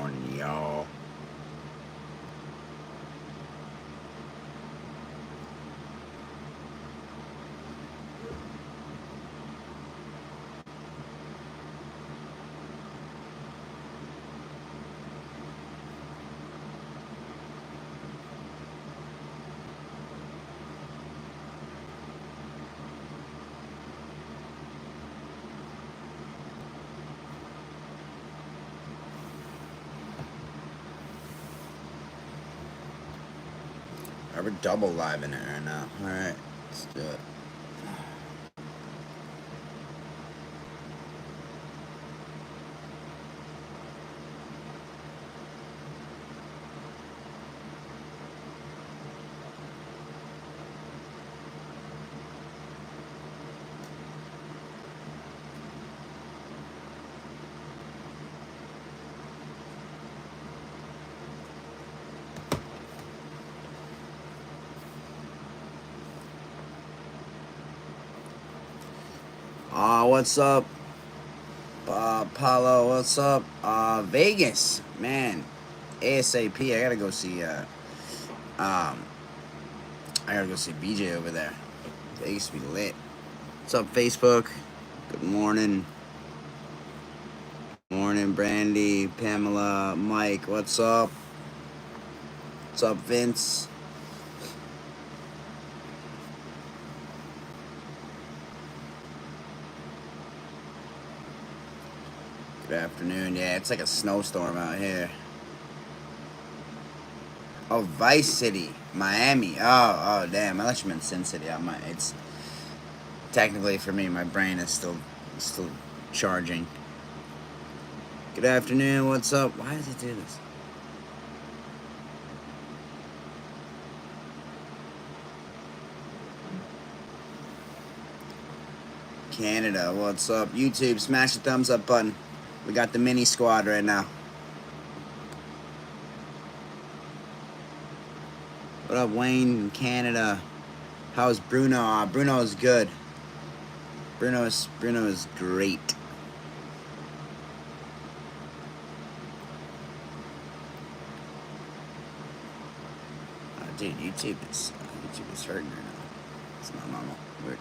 morning, y'all. We're double live in it right now. Alright, let's do it. What's up? Paulo, what's up? Vegas, man. ASAP. I gotta go see BJ over there. Vegas be lit. What's up, Facebook? Good morning. Morning, Brandy, Pamela, Mike, what's up? What's up, Vince? Good afternoon. Yeah, it's like a snowstorm out here. Oh, Vice City, Miami. Oh, damn. I thought you meant Sin City. It's technically for me. My brain is still charging. Good afternoon. What's up? Why does it do this? Canada. What's up? YouTube. Smash the thumbs up button. We got the mini squad right now. What up, Wayne in Canada? How's Bruno? Bruno is good. Bruno is great. Dude, YouTube is hurting right now. It's not normal. Weird.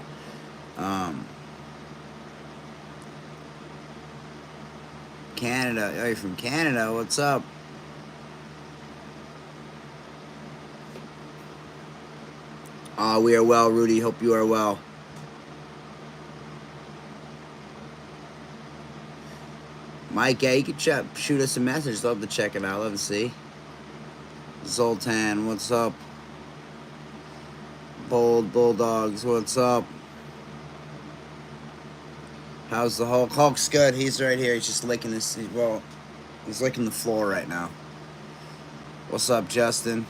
Canada. Oh, you're from Canada. What's up? We are well, Rudy. Hope you are well. Mike, yeah, you can shoot us a message. Love to check it out. Love to see. Zoltan, what's up? Bold Bulldogs, what's up? How's the Hulk? Hulk's good. He's right here. He's just licking this. He's licking the floor right now. What's up, Justin?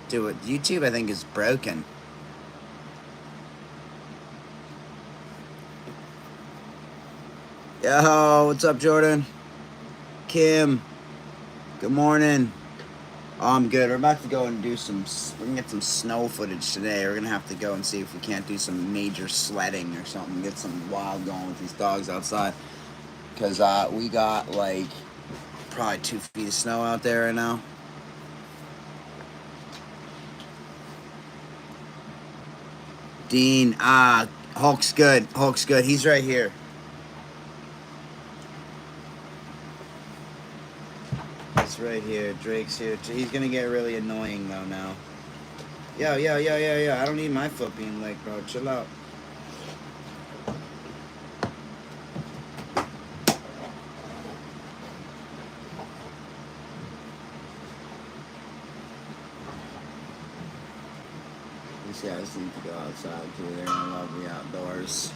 Dude, YouTube I think is broken. Yo, what's up, Jordan? Kim, good morning. I'm good. We're about to go and do we're gonna get some snow footage today. We're gonna have to go and see if we can't do some major sledding or something. Get some wild going with these dogs outside. Because we got like probably 2 feet of snow out there right now. Dean, Hulk's good. Hulk's good. He's right here. He's right here. Drake's here. He's gonna get really annoying though now. Yo. I don't need my foot being licked, bro. Chill out. These guys need to go outside too. They're gonna love the outdoors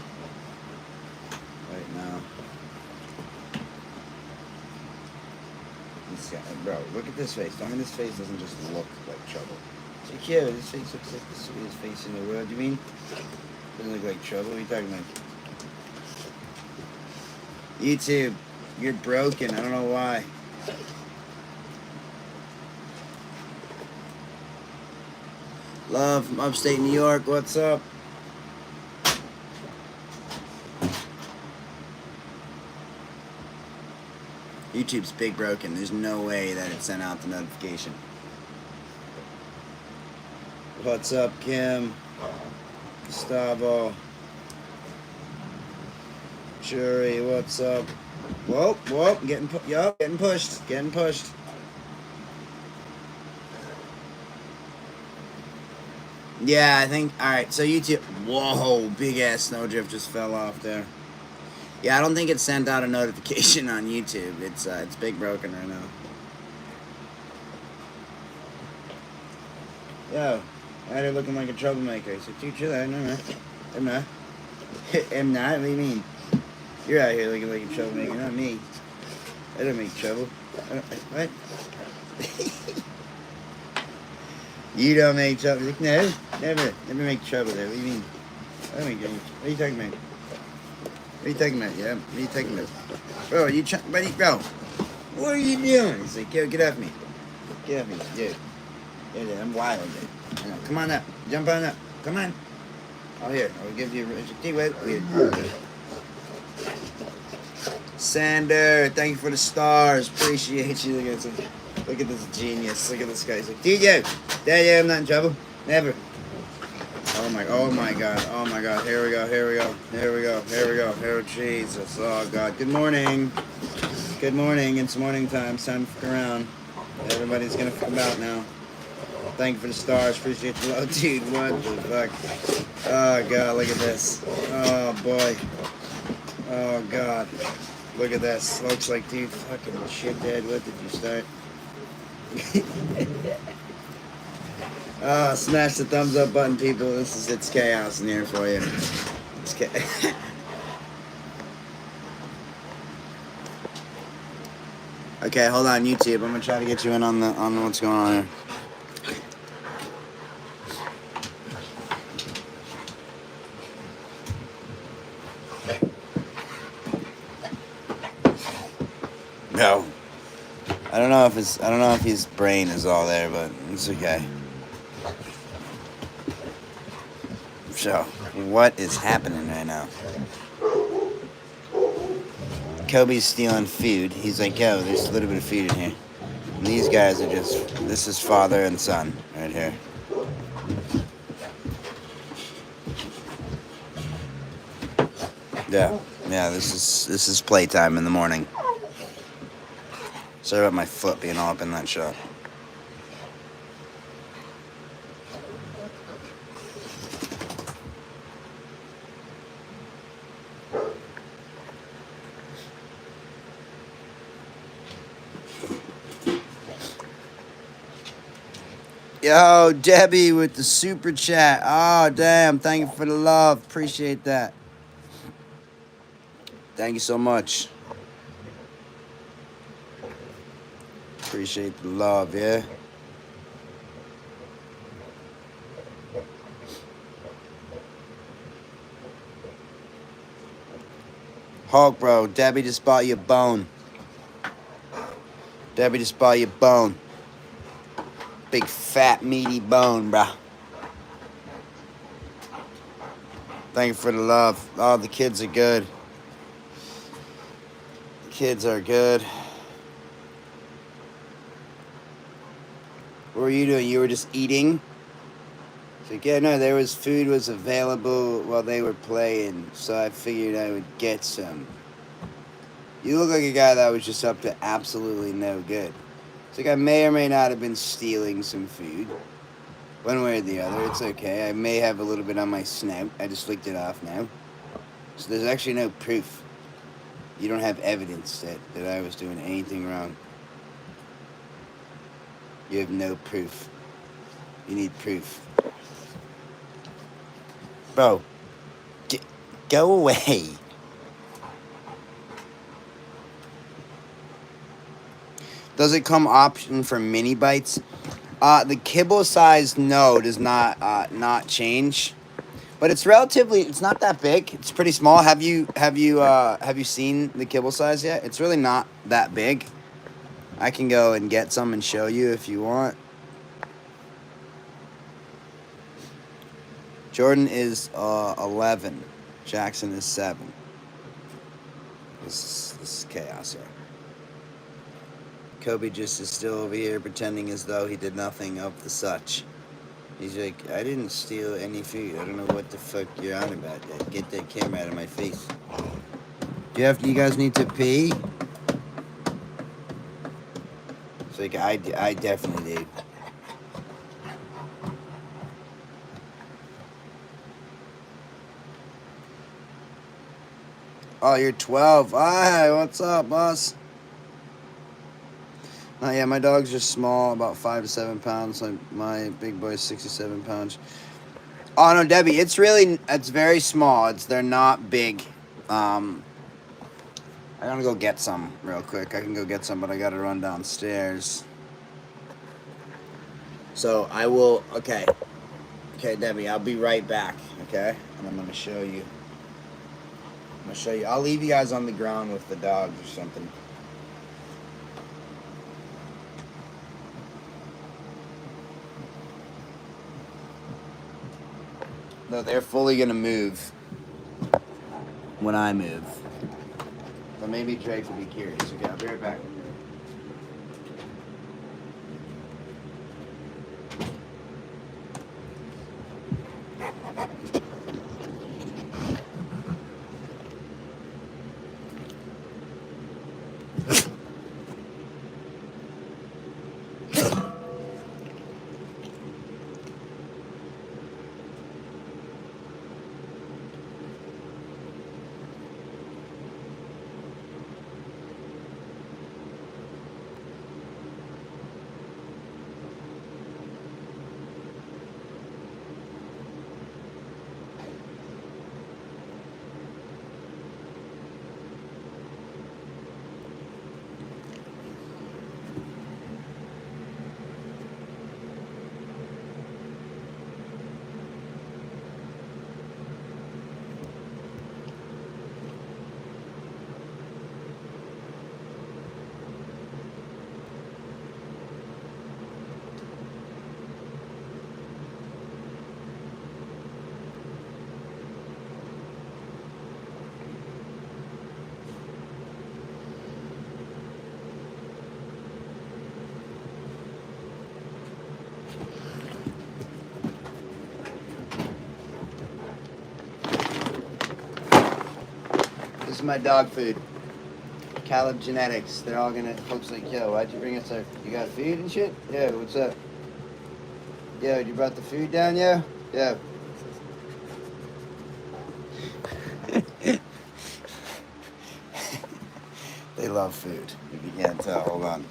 right now. This guy, bro, look at this face. Tell me this face doesn't just look like trouble. So cute. This face looks like the sweetest face in the world. You mean? Doesn't look like trouble. What are you talking about? YouTube, you're broken. I don't know why. Love from upstate New York. What's up? YouTube's big broken. There's no way that it sent out the notification. What's up, Kim? Gustavo. Shuri, what's up? Whoa, getting pushed. Yeah, I think, alright, so YouTube, whoa, big ass snowdrift just fell off there. Yeah, I don't think it sent out a notification on YouTube. It's big broken right now. Yo, out here looking like a troublemaker. I said, dude, chill out, no, I'm not. I'm not, what do you mean? You're out here looking like a troublemaker, not me. I don't make trouble. What? You don't make trouble. No, never make trouble there. What do you mean? I don't make trouble. What are you talking about? What are you talking about? Yeah, what are you talking about? Bro, buddy, bro, what are you doing? He's like, yo, get off me. Get off me, dude. Yeah, I'm wild, dude. I know. Come on up. Jump on up. Come on. Oh, here. I'll give you a... Wait. Sander, thank you for the stars. Appreciate you. Look at this genius. Look at this guy. He's like, DJ, I'm not in trouble. Never. Oh my God. Here we go. Jesus. Oh God. Good morning. It's morning time. It's time to fuck around. Everybody's gonna fuck about now. Thank you for the stars. Appreciate the love, dude. What the fuck? Oh God, look at this. Oh boy. Oh God. Look at this. Looks like, dude, fucking shit, Dad. What did you start? Smash the thumbs up button, people. It's chaos in here for you. It's okay, hold on, YouTube. I'm gonna try to get you in on what's going on here. No. I don't know if his brain is all there, but it's okay. So, what is happening right now? Kobe's stealing food. He's like, yo, there's a little bit of food in here. And these guys are this is father and son right here. Yeah, this is playtime in the morning. Sorry about my foot being all up in that shot. Yo, Debbie with the super chat. Oh, damn. Thank you for the love. Appreciate that. Thank you so much. Appreciate the love, yeah? Hulk, bro. Debbie just bought you a bone. Big, fat, meaty bone, bro. Thank you for the love. Oh, the kids are good. What were you doing? You were just eating? So, yeah, no, food was available while they were playing, so I figured I would get some. You look like a guy that was just up to absolutely no good. It's like I may or may not have been stealing some food. One way or the other, it's okay. I may have a little bit on my snout. I just licked it off now. So there's actually no proof. You don't have evidence that I was doing anything wrong. You have no proof. You need proof. Bro, go away. Does it come option for mini bites? The kibble size, no, does not change. But it's not that big. It's pretty small. Have you seen the kibble size yet? It's really not that big. I can go and get some and show you if you want. Jordan is 11. Jackson is 7. This is chaos here. Kobe just is still over here pretending as though he did nothing of the such. He's like, I didn't steal any food. I don't know what the fuck you're on about. Get that camera out of my face. Do you guys need to pee? It's like, I definitely do. Oh, you're 12. Hi, what's up, boss? Oh, yeah, my dogs are small, about 5 to 7 pounds. My big boy's 67 pounds. Oh, no, Debbie, it's very small. They're not big. I'm gonna go get some real quick. I can go get some, but I gotta run downstairs. So I will, okay. Okay, Debbie, I'll be right back, okay? And I'm gonna show you. I'll leave you guys on the ground with the dogs or something. No, they're fully gonna move when I move. But maybe Drake will be curious. Okay, I'll be right back. This is my dog food. Calib Genetics. They're all gonna. Folks like, yo, why'd you bring us our? You got food and shit? Yeah, what's up? Yo, you brought the food down, yo? Yeah. They love food. If you can't tell, hold on.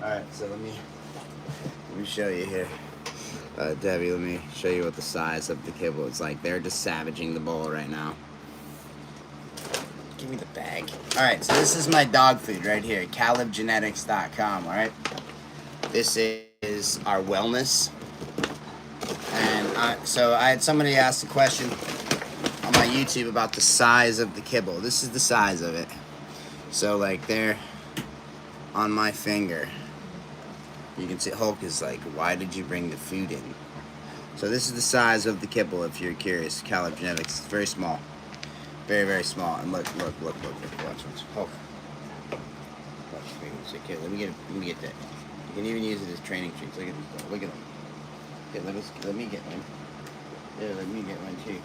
All right, so let me show you here. Debbie, let me show you what the size of the kibble is like. They're just savaging the bowl right now. Give me the bag. All right, so this is my dog food right here, calibgenetics.com, all right? This is our wellness. And so I had somebody ask a question on my YouTube about the size of the kibble. This is the size of it. So, like, there on my finger, you can see Hulk is like, why did you bring the food in? So this is the size of the kibble, if you're curious. Calib Genetics. It's very small. Very, very small. And look. Watch. Hulk. Watch. Okay, let me get that. You can even use it as training treats. Look at this. Look at them. Okay, let me get one. Yeah, let me get one too.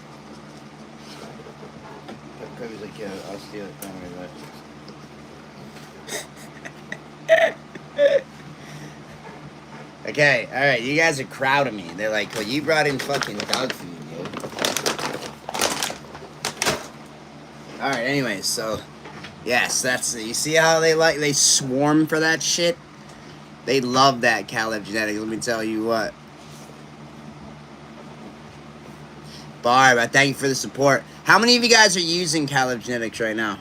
Kobe's like, yeah, I'll steal it. Don't worry about it. Okay, alright, you guys are crowding me. They're like, well, you brought in fucking dog food, dude. Alright, anyways, so, yes, you see how they swarm for that shit? They love that Calib Genetics, let me tell you what. Barb, I thank you for the support. How many of you guys are using Calib Genetics right now?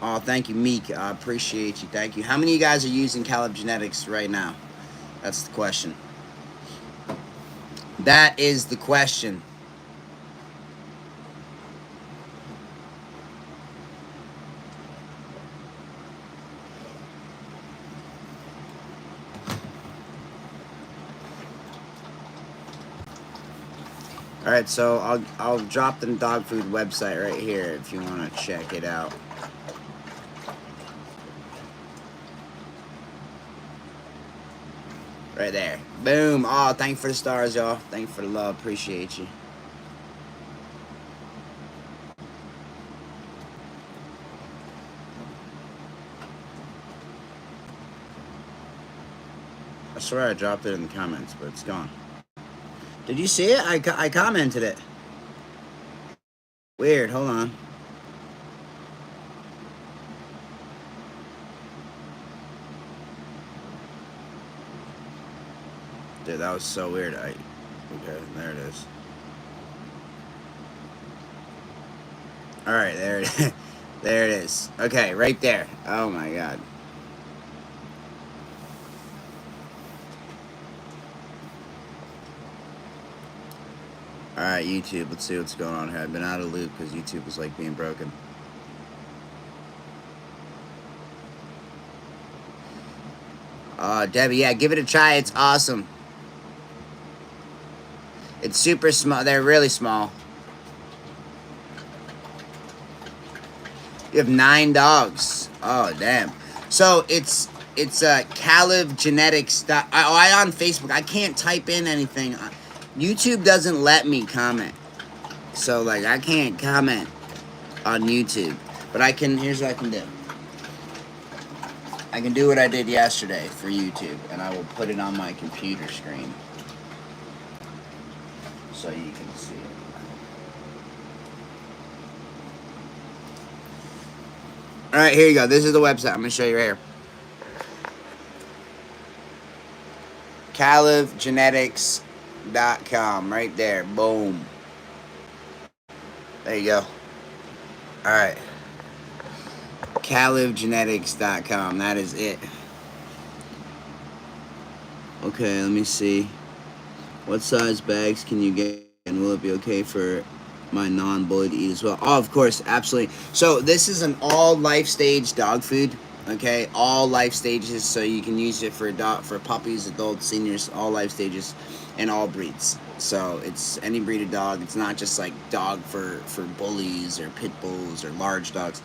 Oh, thank you, Meek. I appreciate you. Thank you. How many of you guys are using Calib Genetics right now? That's the question. That is the question. All right, so I'll drop the dog food website right here if you want to check it out. Right there. Boom. Oh, thank you for the stars, y'all. Thank you for the love. Appreciate you. I swear I dropped it in the comments, but it's gone. Did you see it? I commented it. Weird. Hold on. Dude, that was so weird. Okay, there it is. All right, there it is. There it is. Okay, right there. Oh my god. All right, YouTube. Let's see what's going on here. I've been out of loop because YouTube was like being broken. Debbie, yeah, give it a try. It's awesome. It's super small. They're really small. You have 9 dogs. Oh, damn. So it's Calib Genetics. I on Facebook. I can't type in anything. YouTube doesn't let me comment. So like I can't comment on YouTube. But I can. Here's what I can do. I can do what I did yesterday for YouTube, and I will put it on my computer screen so you can see it. All right, here you go. This is the website. I'm going to show you right here. CalibGenetics.com. Right there. Boom. There you go. All right. CalibGenetics.com. That is it. Okay, let me see. What size bags can you get, and will it be okay for my non-bully to eat as well? Oh, of course, absolutely. So this is an all life stage dog food. Okay, all life stages, so you can use it for puppies, adults, seniors, all life stages, and all breeds. So it's any breed of dog. It's not just like dog for bullies or pit bulls or large dogs.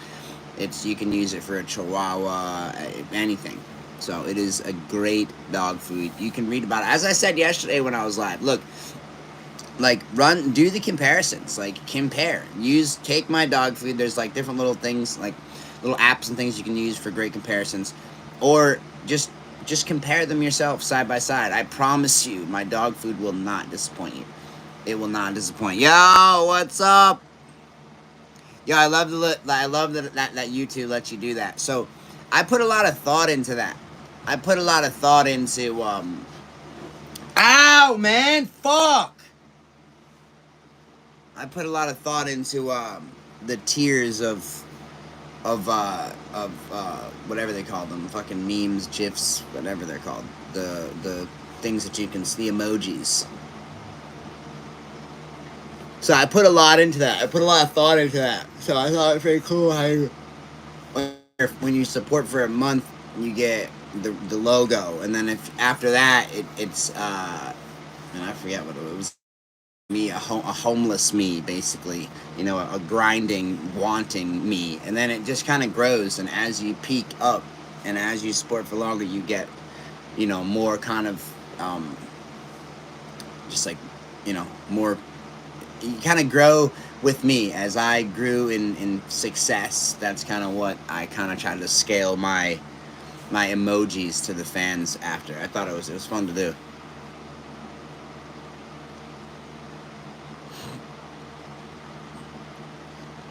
You can use it for a Chihuahua, anything. So it is a great dog food. You can read about it. As I said yesterday when I was live, look, like do the comparisons, like compare. Take my dog food. There's like different little things, like little apps and things you can use for great comparisons, or just compare them yourself side by side. I promise you, my dog food will not disappoint you. It will not disappoint. Yo, what's up? Yo, I love that YouTube lets you do that. So I put a lot of thought into that. I put a lot of thought into ow, man, fuck. I put a lot of thought into the tiers of whatever they call them, fucking memes, gifs, whatever they're called, the things that you can see, emojis. So I put a lot into that. I put a lot of thought into that. So I thought it was very cool how when you support for a month, you get the logo, and then if after that it's and I forget what it was. Me, a homeless me, basically, a grinding, wanting me, and then it just kind of grows, and as you peak up and as you support for longer, you get more kind of just like more, you kind of grow with me as I grew in success. That's kind of what I kind of tried to scale my emojis to the fans after. I thought it was fun to do.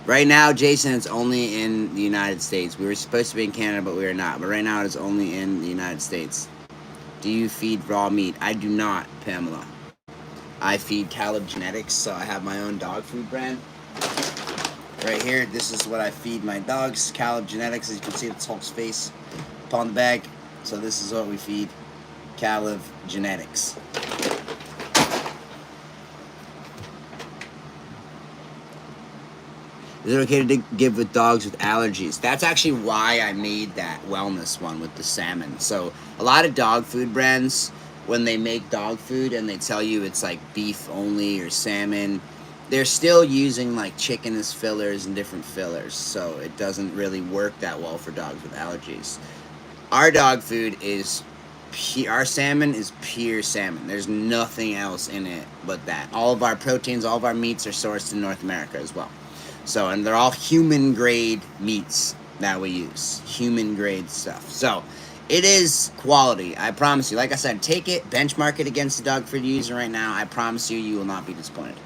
Right now, Jason, it's only in the United States. We were supposed to be in Canada, but we are not. But right now, it is only in the United States. Do you feed raw meat? I do not, Pamela. I feed Calib Genetics, so I have my own dog food brand. Right here, this is what I feed my dogs. Calib Genetics, as you can see, it's Hulk's face upon the bag. So this is what we feed Calib Genetics. Is it okay to give with dogs with allergies? That's actually why I made that wellness one with the salmon. So a lot of dog food brands, when they make dog food and they tell you it's like beef only or salmon, they're still using like chicken as fillers and different fillers. So it doesn't really work that well for dogs with allergies. Our dog food is our salmon is pure salmon. There's nothing else in it but that. All of our proteins, all of our meats are sourced in North America as well. So, and they're all human grade meats that we use. Human grade stuff. So, it is quality. I promise you. Like I said, take it, benchmark it against the dog food you're using right now. I promise you, you will not be disappointed.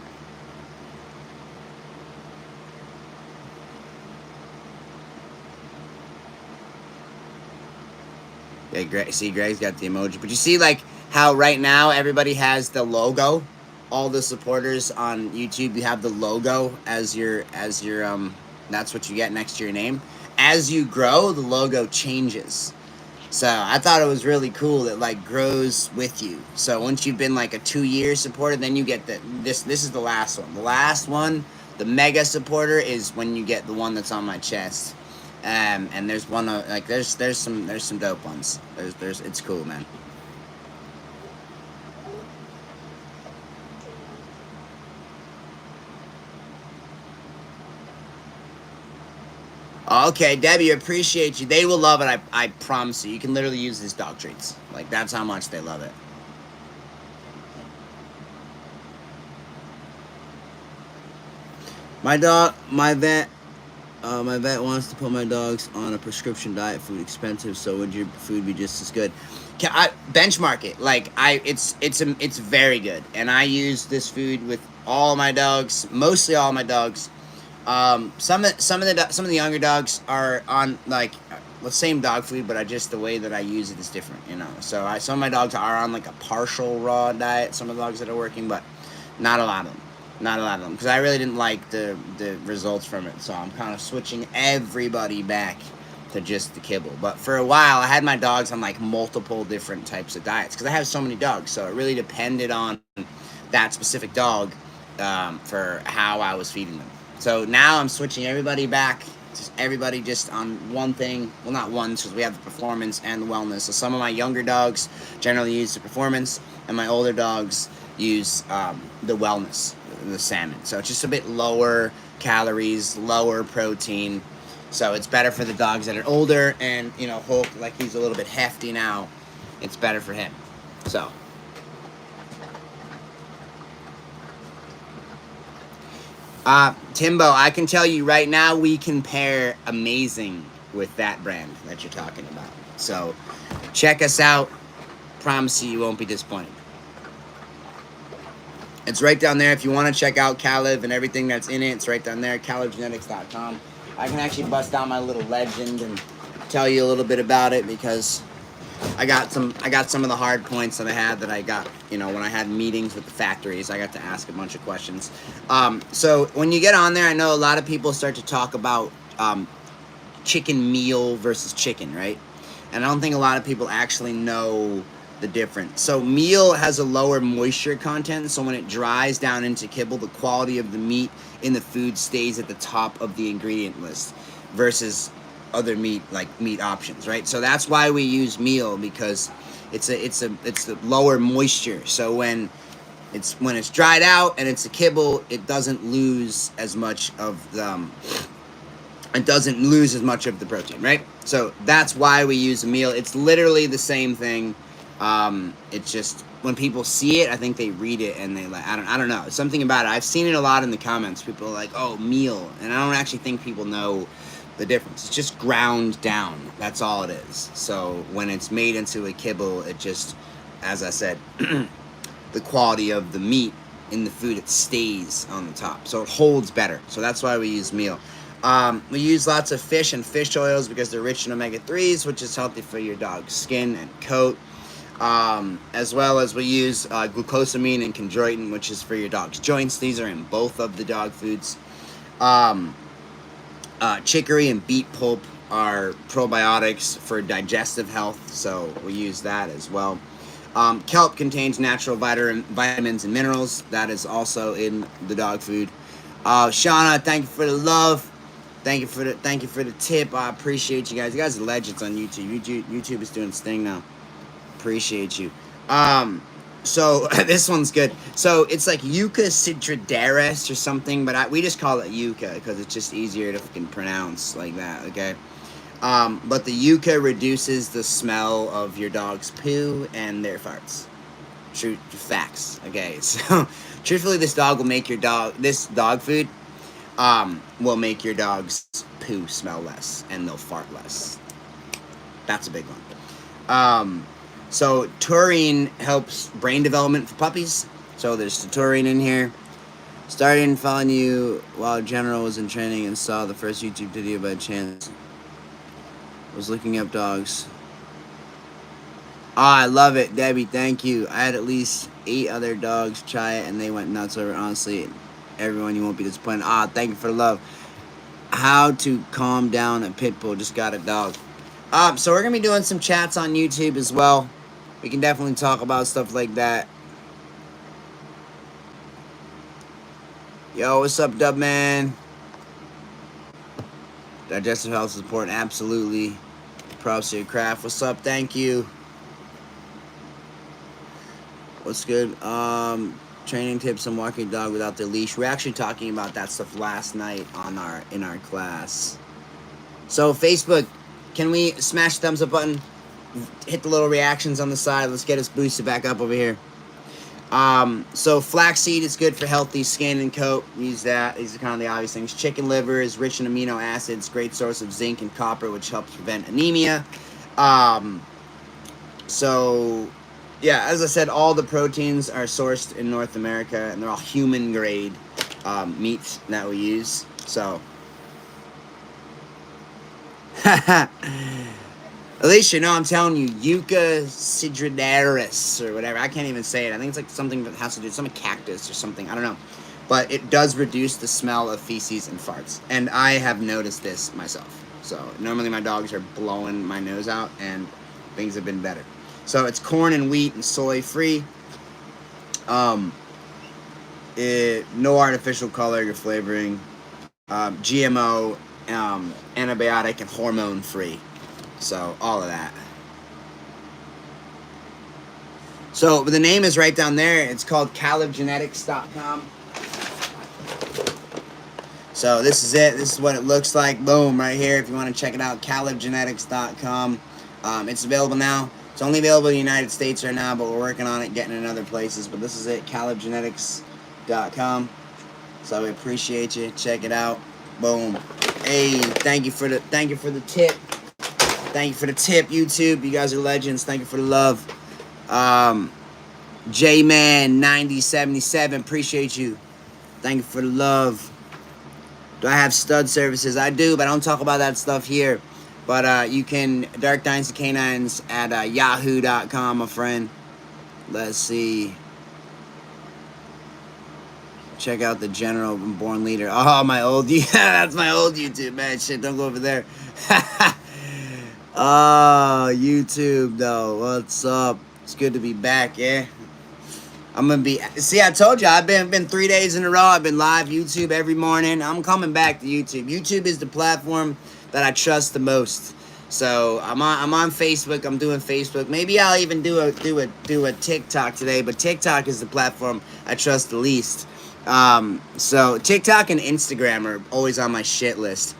Yeah, Greg, see, Greg's got the emoji. But you see, like, how right now everybody has the logo. All the supporters on YouTube, you have the logo as your that's what you get next to your name. As you grow, the logo changes. So I thought it was really cool that like grows with you. So once you've been like a 2-year supporter, then you get this is the last one. The last one, the mega supporter, is when you get the one that's on my chest. And there's one like there's some dope ones. There's it's cool, man. Okay, Debbie, appreciate you. They will love it. I promise you. You can literally use these dog treats. Like that's how much they love it. My vet wants to put my dogs on a prescription diet food. Expensive, so would your food be just as good? Can I benchmark it? Like it's very good, and I use this food with all my dogs, mostly all my dogs. Some of the younger dogs are on like the same dog food, but the way that I use it is different, you know. So some of my dogs are on like a partial raw diet. Some of the dogs that are working, but not a lot of them. Not a lot of them, because I really didn't like the results from it. So I'm kind of switching everybody back to just the kibble. But for a while, I had my dogs on like multiple different types of diets because I have so many dogs. So it really depended on that specific dog for how I was feeding them. So now I'm switching everybody back. Everybody just on one thing. Well, not one, because we have the performance and the wellness. So some of my younger dogs generally use the performance, and my older dogs use the wellness, the salmon. So it's just a bit lower calories, lower protein. So it's better for the dogs that are older, and you know, Hulk, like he's a little bit hefty now. It's better for him. So. Timbo, I can tell you right now we can pair amazing with that brand that you're talking about. So check us out. Promise you won't be disappointed. It's right down there. If you want to check out Calib and everything that's in it, it's right down there, calibgenetics.com. I can actually bust down my little legend and tell you a little bit about it because I got some of the hard points that I had that I got, you know, when I had meetings with the factories. I got to ask a bunch of questions. So when you get on there, I know a lot of people start to talk about chicken meal versus chicken, right? And I don't think a lot of people actually know the difference. So meal has a lower moisture content, so when it dries down into kibble, the quality of the meat in the food stays at the top of the ingredient list versus other meat options, right? So that's why we use meal, because it's the lower moisture. So when it's dried out and it's a kibble, it doesn't lose as much of the protein, right? So that's why we use a meal. It's literally the same thing. It's just when people see it, I think they read it and they like, I don't know. It's something about it. I've seen it a lot in the comments. People are like, "Oh, meal," and I don't actually think people know the difference. It's just ground down. That's all it is. So when it's made into a kibble, it just, as I said, the quality of the meat in the food, it stays on the top. So it holds better. So that's why we use meal. We use lots of fish and fish oils because they're rich in omega-3s, which is healthy for your dog's skin and coat. As well as we use glucosamine and chondroitin, which is for your dog's joints. These are in both of the dog foods. Chicory and beet pulp are probiotics for digestive health, so we use that as well. Kelp contains natural vitamins and minerals. That is also in the dog food. Shauna, thank you for the love. Thank you for the tip. I appreciate you guys. You guys are legends on YouTube. YouTube is doing its thing now. Appreciate you. So this one's good. So it's like Yucca citridaris or something, but we just call it Yucca because it's just easier to fucking pronounce like that. Okay. But the yucca reduces the smell of your dog's poo and their farts. True facts. Okay, so truthfully, this dog food will make your dog's poo smell less and they'll fart less. That's a big one. So taurine helps brain development for puppies. So there's the taurine in here. Started following you while General was in training and saw the first YouTube video by chance. Was looking up dogs. I love it, Debbie. Thank you. I had at least 8 other dogs try it, and they went nuts over it. Honestly, everyone, you won't be disappointed. Thank you for the love. How to calm down a pit bull. Just got a dog. So we're gonna be doing some chats on YouTube as well. We can definitely talk about stuff like that. Yo, what's up, Dub Man? Digestive health is important. Absolutely. Props to your craft. What's up? Thank you. What's good? Training tips on walking a dog without their leash. We're actually talking about that stuff last night in our class. So Facebook, can we smash the thumbs up button? Hit the little reactions on the side. Let's get us boosted back up over here. So flaxseed is good for healthy skin and coat. Use that. These are kind of the obvious things. Chicken liver is rich in amino acids. Great source of zinc and copper, which helps prevent anemia. So yeah, as I said, all the proteins are sourced in North America, and they're all human grade meats that we use. So Alicia, no, I'm telling you, Yucca cidradaris or whatever. I can't even say it. I think it's like something that has to do with some cactus or something. I don't know. But it does reduce the smell of feces and farts. And I have noticed this myself. So normally my dogs are blowing my nose out and things have been better. So it's corn and wheat and soy free. No artificial color or flavoring. GMO, antibiotic, and hormone free. So, all of that. So, the name is right down there. It's called CalibGenetics.com. So, this is it. This is what it looks like. Boom, right here. If you want to check it out, CalibGenetics.com. It's available now. It's only available in the United States right now, but we're working on it, getting it in other places. But this is it, CalibGenetics.com. So, we appreciate you. Check it out. Boom. Hey, thank you for the tip. Thank you for the tip, YouTube. You guys are legends. Thank you for the love. J-Man9077, appreciate you. Thank you for the love. Do I have stud services? I do, but I don't talk about that stuff here. But you can, Dark Dynasty Canines at yahoo.com, my friend. Let's see. Check out the General Born Leader. Oh, my old, yeah, that's my old YouTube, man. Shit, don't go over there. Oh, YouTube, though. What's up? It's good to be back, yeah? I'm going to be... See, I told you, I've been 3 days in a row. I've been live YouTube every morning. I'm coming back to YouTube. YouTube is the platform that I trust the most. So, I'm on Facebook. I'm doing Facebook. Maybe I'll even do a TikTok today, but TikTok is the platform I trust the least. So, TikTok and Instagram are always on my shit list.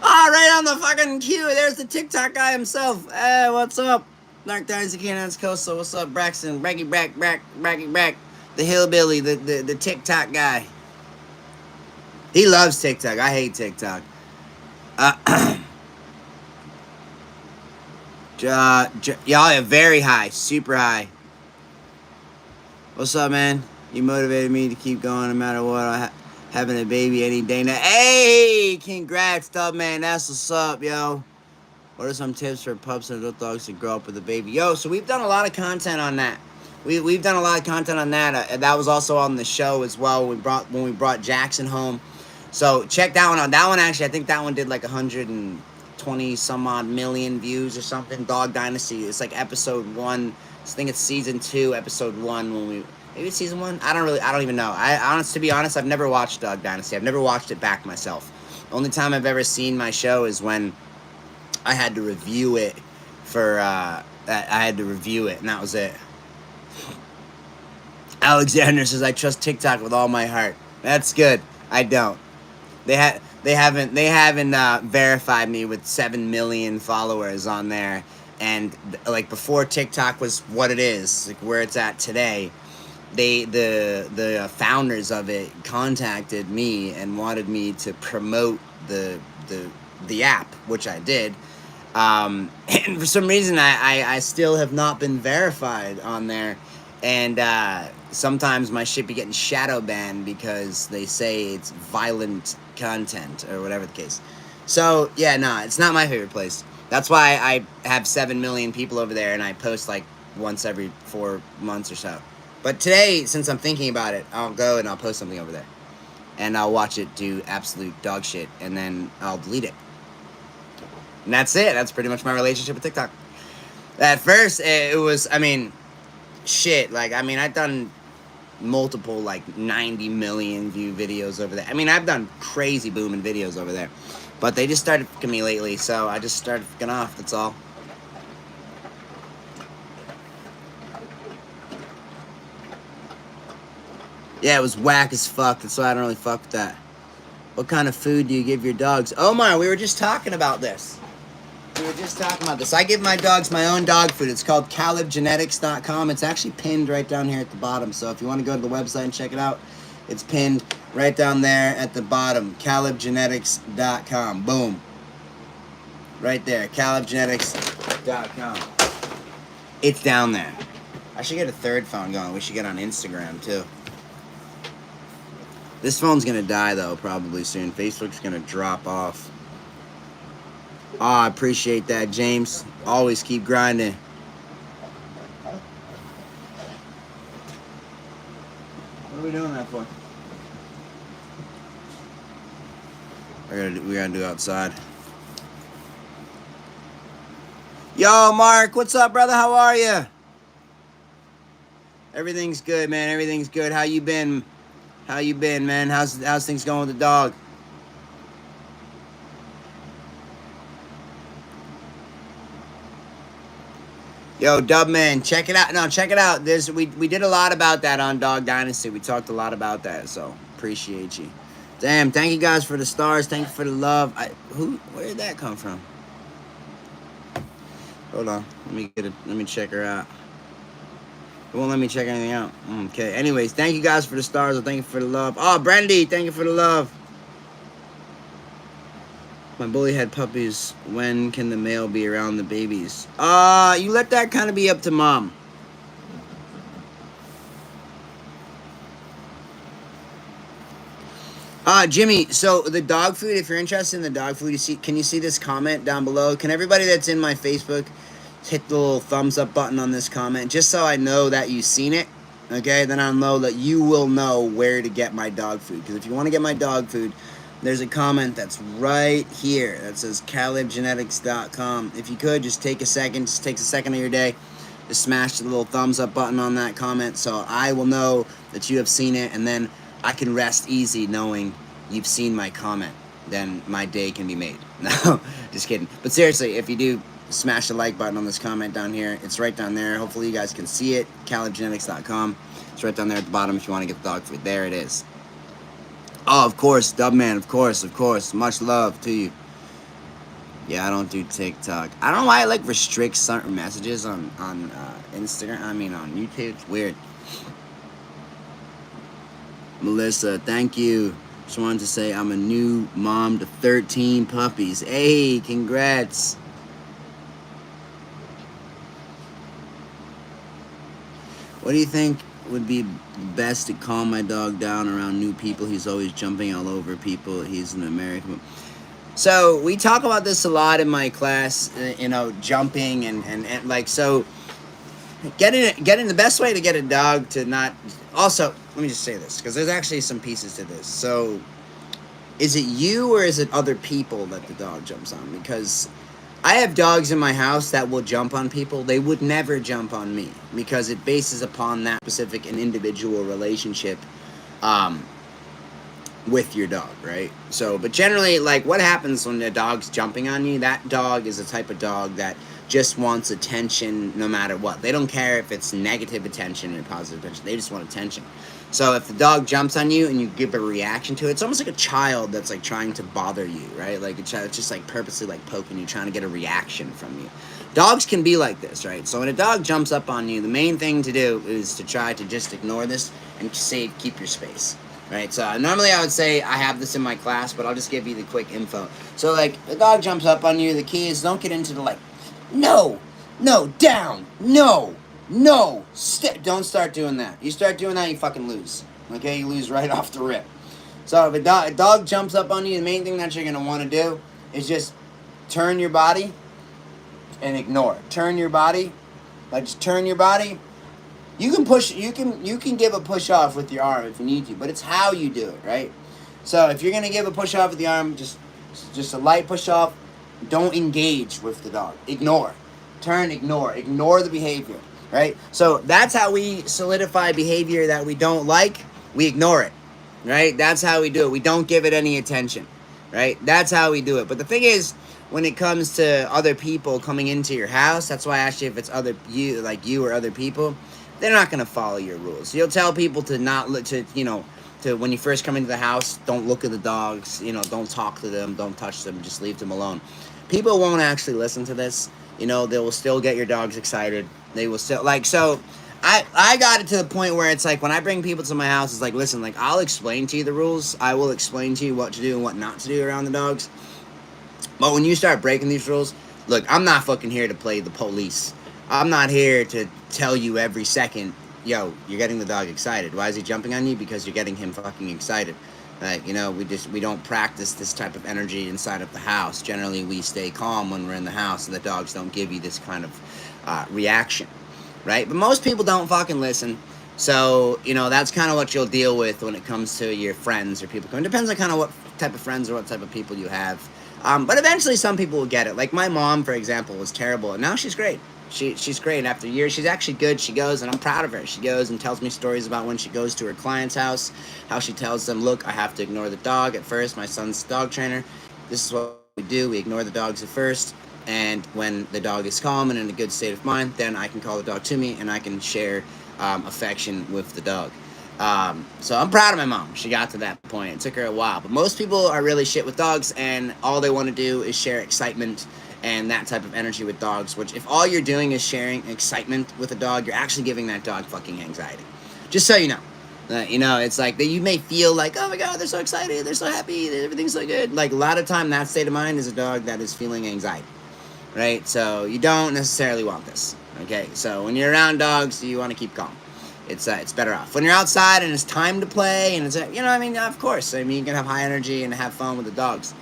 Right on the fucking queue. There's the TikTok guy himself. Hey, what's up? Dark Dynasty Canines Coastal. What's up, Braxton? Braggy Brack. The hillbilly, the TikTok guy. He loves TikTok. I hate TikTok. Y'all are very high. Super high. What's up, man? You motivated me to keep going no matter what. Having a baby any day now. Hey, congrats, Dub Man. That's what's up, yo. What are some tips for pups and adult dogs to grow up with a baby? Yo, so we've done a lot of content on that. We've done a lot of content on that. That was also on the show as well. When we brought Jackson home. So check that one out. That one actually, I think that one did like 120 some odd million views or something. Dog Dynasty. It's like episode 1. I think it's season 2, episode 1 when we. Maybe it's season 1? I don't even know. To be honest, I've never watched Dog Dynasty. I've never watched it back myself. The only time I've ever seen my show is when I had to review it and that was it. Alexander says, I trust TikTok with all my heart. That's good. I don't. They haven't verified me with 7 million followers on there, and like before TikTok was what it is, like where it's at today. The founders of it contacted me and wanted me to promote the app, which I did. And for some reason, I still have not been verified on there, and sometimes my shit be getting shadow banned because they say it's violent content or whatever the case. So yeah, nah, it's not my favorite place. That's why I have 7 million people over there, and I post like once every 4 months or so. But today, since I'm thinking about it, I'll go and I'll post something over there, and I'll watch it do absolute dog shit, and then I'll delete it. And that's it. That's pretty much my relationship with TikTok. At first, it was, I mean, shit. Like, I mean, I've done multiple, like, 90 million view videos over there. I mean, I've done crazy booming videos over there. But they just started fucking me lately, so I just started fucking off. That's all. Yeah, it was whack as fuck. That's why I don't really fuck with that. What kind of food do you give your dogs? Omar, we were just talking about this. I give my dogs my own dog food. It's called CalibGenetics.com. It's actually pinned right down here at the bottom. So if you want to go to the website and check it out, it's pinned right down there at the bottom. CalibGenetics.com. Boom. Right there. CalibGenetics.com. It's down there. I should get a third phone going. We should get on Instagram too. This phone's going to die though probably soon. Facebook's going to drop off. Oh, I appreciate that, James. Always keep grinding. What are we doing that for? We gotta do outside. Yo, Mark, what's up, brother? How are you? Everything's good, man. Everything's good. How you been? Man? How's things going with the dog? Yo, Dubman, check it out. No, check it out. We did a lot about that on Dog Dynasty. We talked a lot about that, so appreciate you. Damn, thank you guys for the stars. Thank you for the love. Where did that come from? Hold on. Let me check her out. It won't let me check anything out. Okay. Anyways, thank you guys for the stars. Thank you for the love. Oh, Brandy, thank you for the love. My bully had puppies. When can the male be around the babies? You let that kind of be up to mom. Jimmy, so the dog food, if you're interested in the dog food, can you see this comment down below? Can everybody that's in my Facebook hit the little thumbs up button on this comment, just so I know that you've seen it, okay? Then I'll know that you will know where to get my dog food. Because if you want to get my dog food, there's a comment that's right here that says CalibGenetics.com. If you could, just take a second of your day, just smash the little thumbs up button on that comment so I will know that you have seen it, and then I can rest easy knowing you've seen my comment. Then my day can be made. No, just kidding. But seriously, if you do smash the like button on this comment down here, it's right down there. Hopefully you guys can see it. CalibGenetics.com. It's right down there at the bottom if you want to get the dog food. There it is. Oh, of course, Dubman, of course. Much love to you. Yeah, I don't do TikTok. I don't know why I like restrict certain messages on Instagram. I mean, on YouTube. It's weird. Melissa, thank you. Just wanted to say I'm a new mom to 13 puppies. Hey, congrats. What do you think would be best to calm my dog down around new people? He's always jumping all over people. He's an American. So we talk about this a lot in my class, jumping and like, so getting the best way to get a dog to not, also, let me just say this, because there's actually some pieces to this. So is it you or is it other people that the dog jumps on? Because I have dogs in my house that will jump on people. They would never jump on me because it bases upon that specific and individual relationship with your dog, right? So, but generally, like, what happens when the dog's jumping on you? That dog is a type of dog that just wants attention no matter what. They don't care if it's negative attention or positive attention. They just want attention. So if the dog jumps on you and you give a reaction to it, it's almost like a child that's like trying to bother you, right? Like a child, it's just like purposely like poking you, trying to get a reaction from you. Dogs can be like this, right? So when a dog jumps up on you, the main thing to do is to try to just ignore this and keep your space, right? So normally I would say I have this in my class, but I'll just give you the quick info. So like the dog jumps up on you, the key is don't get into the like, no, down, no, don't start doing that. You start doing that, you fucking lose. Okay, you lose right off the rip. So if a dog jumps up on you, the main thing that you're gonna want to do is just turn your body and ignore. Turn your body, like just turn your body. You can push. You can give a push off with your arm if you need to, but it's how you do it, right? So if you're gonna give a push off with the arm, just a light push off. Don't engage with the dog. Ignore. Turn. Ignore the behavior, right? So that's how we solidify behavior that we don't like. We ignore it, right? That's how we do it. We don't give it any attention, right? That's how we do it. But the thing is, when it comes to other people coming into your house, that's why I asked you if it's you or other people. They're not gonna follow your rules. You'll tell people to not look to when you first come into the house, don't look at the dogs. Don't talk to them, don't touch them, just leave them alone. People won't actually listen to this. They will still get your dogs excited. They will still so. I got it to the point where it's like when I bring people to my house, it's like, listen, like I'll explain to you the rules. I will explain to you what to do and what not to do around the dogs. But when you start breaking these rules, look, I'm not fucking here to play the police. I'm not here to tell you every second, yo, you're getting the dog excited. Why is he jumping on you? Because you're getting him fucking excited. Like, we don't practice this type of energy inside of the house. Generally, we stay calm when we're in the house, and the dogs don't give you this kind of reaction, right? But most people don't fucking listen. So, that's kind of what you'll deal with when it comes to your friends or people. It depends on kind of what type of friends or what type of people you have. But eventually some people will get it. Like my mom, for example, was terrible, and now she's great. She's great after years. She's actually good. She goes, and I'm proud of her. She goes and tells me stories about when she goes to her client's house, how she tells them, look, I have to ignore the dog at first. My son's dog trainer. This is what we do. We ignore the dogs at first, and when the dog is calm and in a good state of mind, then I can call the dog to me, and I can share affection with the dog. So I'm proud of my mom. She got to that point. It took her a while. But most people are really shit with dogs, and all they want to do is share excitement and that type of energy with dogs, which if all you're doing is sharing excitement with a dog, you're actually giving that dog fucking anxiety. Just so you know. It's like that you may feel like, oh my God, they're so excited, they're so happy, everything's so good. Like a lot of time, that state of mind is a dog that is feeling anxiety, right? So you don't necessarily want this, okay? So when you're around dogs, you want to keep calm. It's better off. When you're outside and it's time to play, and it's, of course. You can have high energy and have fun with the dogs.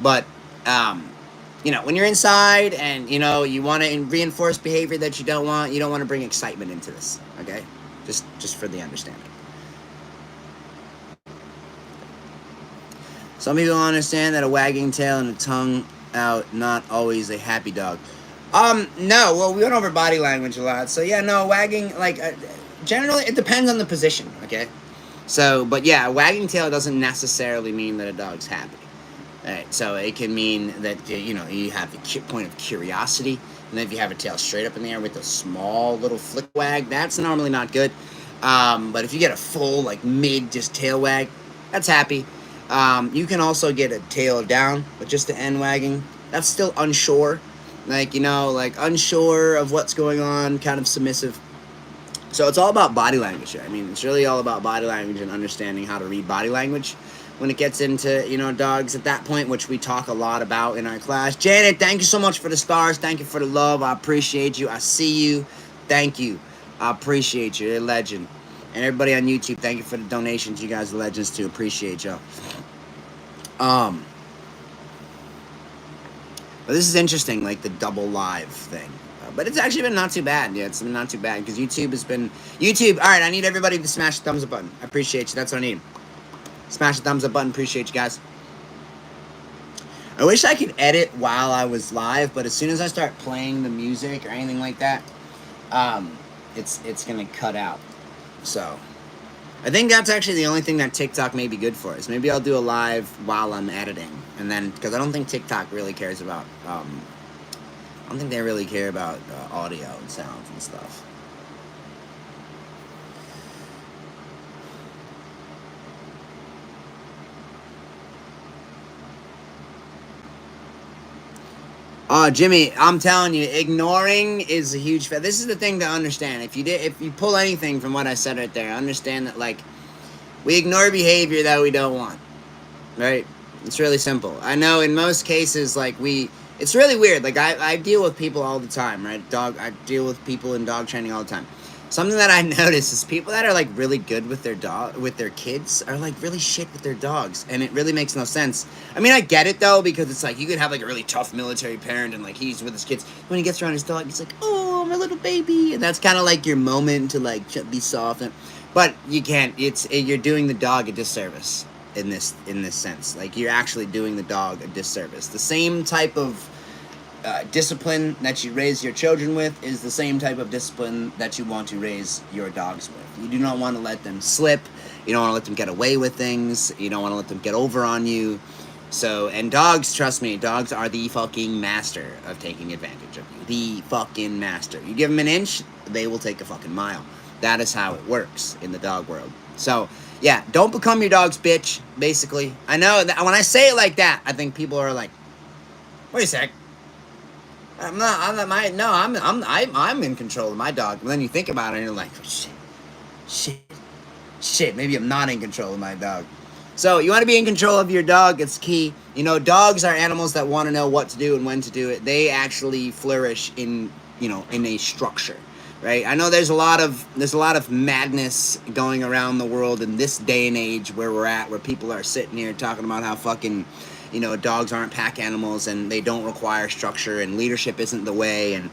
But, when you're inside and, you want to reinforce behavior that you don't want to bring excitement into this, okay? Just for the understanding. Some people don't understand that a wagging tail and a tongue out, not always a happy dog. No, well, we went over body language a lot. So, yeah, no, wagging, generally, it depends on the position, okay? So, but yeah, a wagging tail doesn't necessarily mean that a dog's happy. Right, so it can mean that, you have a point of curiosity, and then if you have a tail straight up in the air with a small little flick wag, that's normally not good. But if you get a full, mid, just tail wag, that's happy. You can also get a tail down, but just the end wagging, that's still unsure. Unsure of what's going on, kind of submissive. So it's all about body language here. It's really all about body language and understanding how to read body language when it gets into, dogs at that point, which we talk a lot about in our class. Janet, thank you so much for the stars. Thank you for the love. I appreciate you. I see you. Thank you. I appreciate you. You're a legend. And everybody on YouTube, thank you for the donations. You guys are legends too. Appreciate y'all. But this is interesting, the double live thing. But it's actually been not too bad. Yeah, it's been not too bad because YouTube has been... YouTube, all right, I need everybody to smash the thumbs up button. I appreciate you. That's what I need. Smash the thumbs up button. Appreciate you guys. I wish I could edit while I was live, but as soon as I start playing the music or anything like that, it's going to cut out. So, I think that's actually the only thing that TikTok may be good for is maybe I'll do a live while I'm editing. And then, because I don't think TikTok really cares about... I don't think they really care about audio and sounds and stuff. Oh, Jimmy, I'm telling you, ignoring is a huge. This is the thing to understand. If you pull anything from what I said right there, understand that like we ignore behavior that we don't want. Right? It's really simple. I know in most cases, like it's really weird. Like I deal with people all the time, right? I deal with people in dog training all the time. Something that I notice is people that are like really good with their kids are like really shit with their dogs, and it really makes no sense. I mean, I get it though, because it's like you could have like a really tough military parent and like he's with his kids. When he gets around his dog, he's like, "Oh, my little baby," and that's kind of like your moment to like be soft. But you can't. You're doing the dog a disservice in this sense. Like you're actually doing the dog a disservice. The same type of discipline that you raise your children with is the same type of discipline that you want to raise your dogs with. You do not want to let them slip. You don't want to let them get away with things. You don't want to let them get over on you. So, and dogs, trust me, dogs are the fucking master of taking advantage of you. The fucking master. You give them an inch, they will take a fucking mile. That is how it works in the dog world. So, yeah, don't become your dog's bitch, basically. I know that when I say it like that, I think people are like, wait a sec. I'm in control of my dog. But then you think about it and you're like, oh, shit, maybe I'm not in control of my dog. So you want to be in control of your dog. It's key. You know, dogs are animals that want to know what to do and when to do it. They actually flourish in a structure, right? I know there's a lot of madness going around the world in this day and age where we're at, where people are sitting here talking about how fucking, dogs aren't pack animals and they don't require structure and leadership isn't the way, and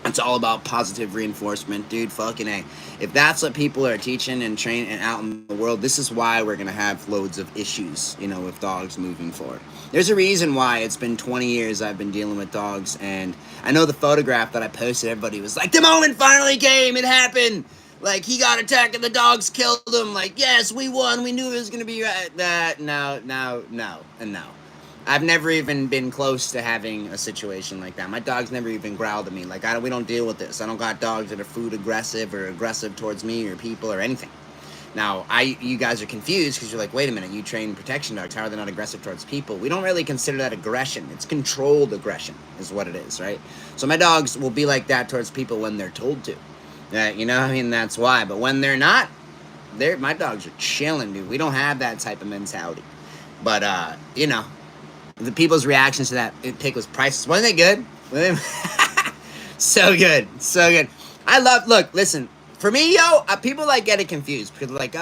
it's all about positive reinforcement. Dude, fucking A. If that's what people are teaching and training out in the world, this is why we're going to have loads of issues, with dogs moving forward. There's a reason why it's been 20 years I've been dealing with dogs, and I know the photograph that I posted, everybody was like, the moment finally came, it happened. Like, he got attacked and the dogs killed him. Like, yes, we won. We knew it was going to be that. No. I've never even been close to having a situation like that. My dog's never even growled at me. Like, we don't deal with this. I don't got dogs that are food aggressive or aggressive towards me or people or anything. Now, you guys are confused because you're like, wait a minute, you train protection dogs. How are they not aggressive towards people? We don't really consider that aggression. It's controlled aggression is what it is, right? So my dogs will be like that towards people when they're told to. That's why. But when they're not, my dogs are chilling, dude. We don't have that type of mentality. But, the people's reactions to that pick was priceless. Wasn't it good? So good. Listen, for me, people like get it confused because they're like,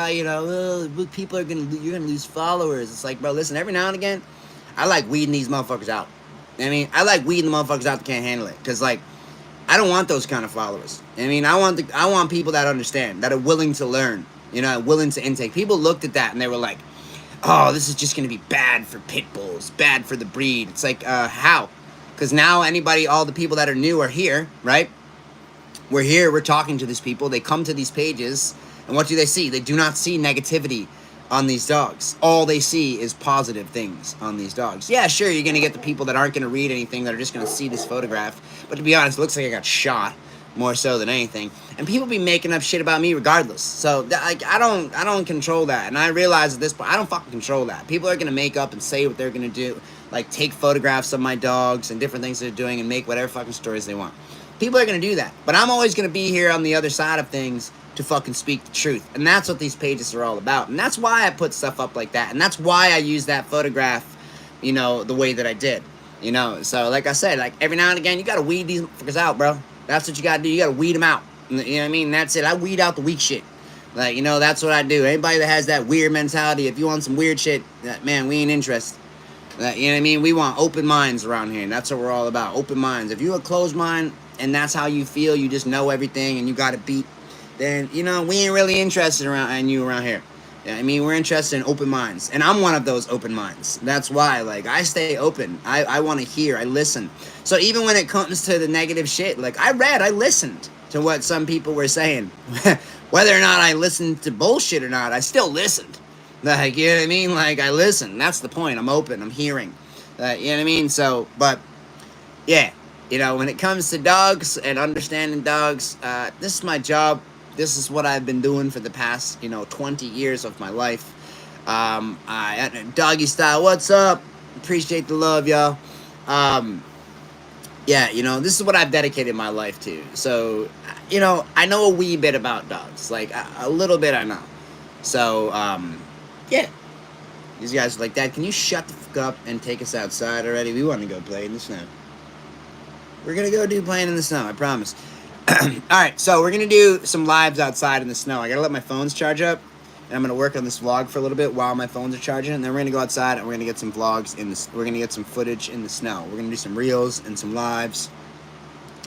people you're gonna lose followers. It's like, bro, listen, every now and again, I like weeding these motherfuckers out. I like weeding the motherfuckers out that can't handle it, because like, I don't want those kind of followers. I want people that understand, that are willing to learn, willing to intake. People looked at that and they were like, oh, this is just going to be bad for pit bulls, bad for the breed. It's like, how? Because now all the people that are new are here, right? We're here, we're talking to these people. They come to these pages, and what do they see? They do not see negativity on these dogs. All they see is positive things on these dogs. Yeah, sure, you're going to get the people that aren't going to read anything, that are just going to see this photograph. But to be honest, it looks like I got shot, more so than anything. And people be making up shit about me regardless. So, I don't control that. And I realize at this point, I don't fucking control that. People are going to make up and say what they're going to do. Like, take photographs of my dogs and different things they're doing and make whatever fucking stories they want. People are going to do that. But I'm always going to be here on the other side of things to fucking speak the truth. And that's what these pages are all about. And that's why I put stuff up like that. And that's why I use that photograph, the way that I did. So like I said, like every now and again, you got to weed these fuckers out, bro. That's what you got to do. You got to weed them out. You know what I mean? That's it. I weed out the weak shit. Like, that's what I do. Anybody that has that weird mentality, if you want some weird shit, man, we ain't interested. You know what I mean? We want open minds around here. And that's what we're all about. Open minds. If you're a closed mind and that's how you feel, you just know everything and you got it beat, then, we ain't really interested in you around here. We're interested in open minds. And I'm one of those open minds. That's why, like, I stay open. I want to hear. I listen. So even when it comes to the negative shit, like, I listened to what some people were saying. Whether or not I listened to bullshit or not, I still listened. Like, you know what I mean? Like, I listen. That's the point. I'm open. I'm hearing. You know what I mean? So, but, yeah. When it comes to dogs and understanding dogs, this is my job. This is what I've been doing for the past, 20 years of my life. Doggy style, what's up? Appreciate the love, y'all. Yeah, you know, this is what I've dedicated my life to. So, you know, I know a wee bit about dogs. Like, a little bit I know. So, yeah. These guys are like, Dad, can you shut the fuck up and take us outside already? We want to go play in the snow. We're going to go do playing in the snow, I promise. Alright, so we're going to do some lives outside in the snow. I got to let my phones charge up. And I'm going to work on this vlog for a little bit while my phones are charging. And then we're going to go outside and we're going to get some vlogs in this. We're going to get some footage in the snow. We're going to do some reels and some lives.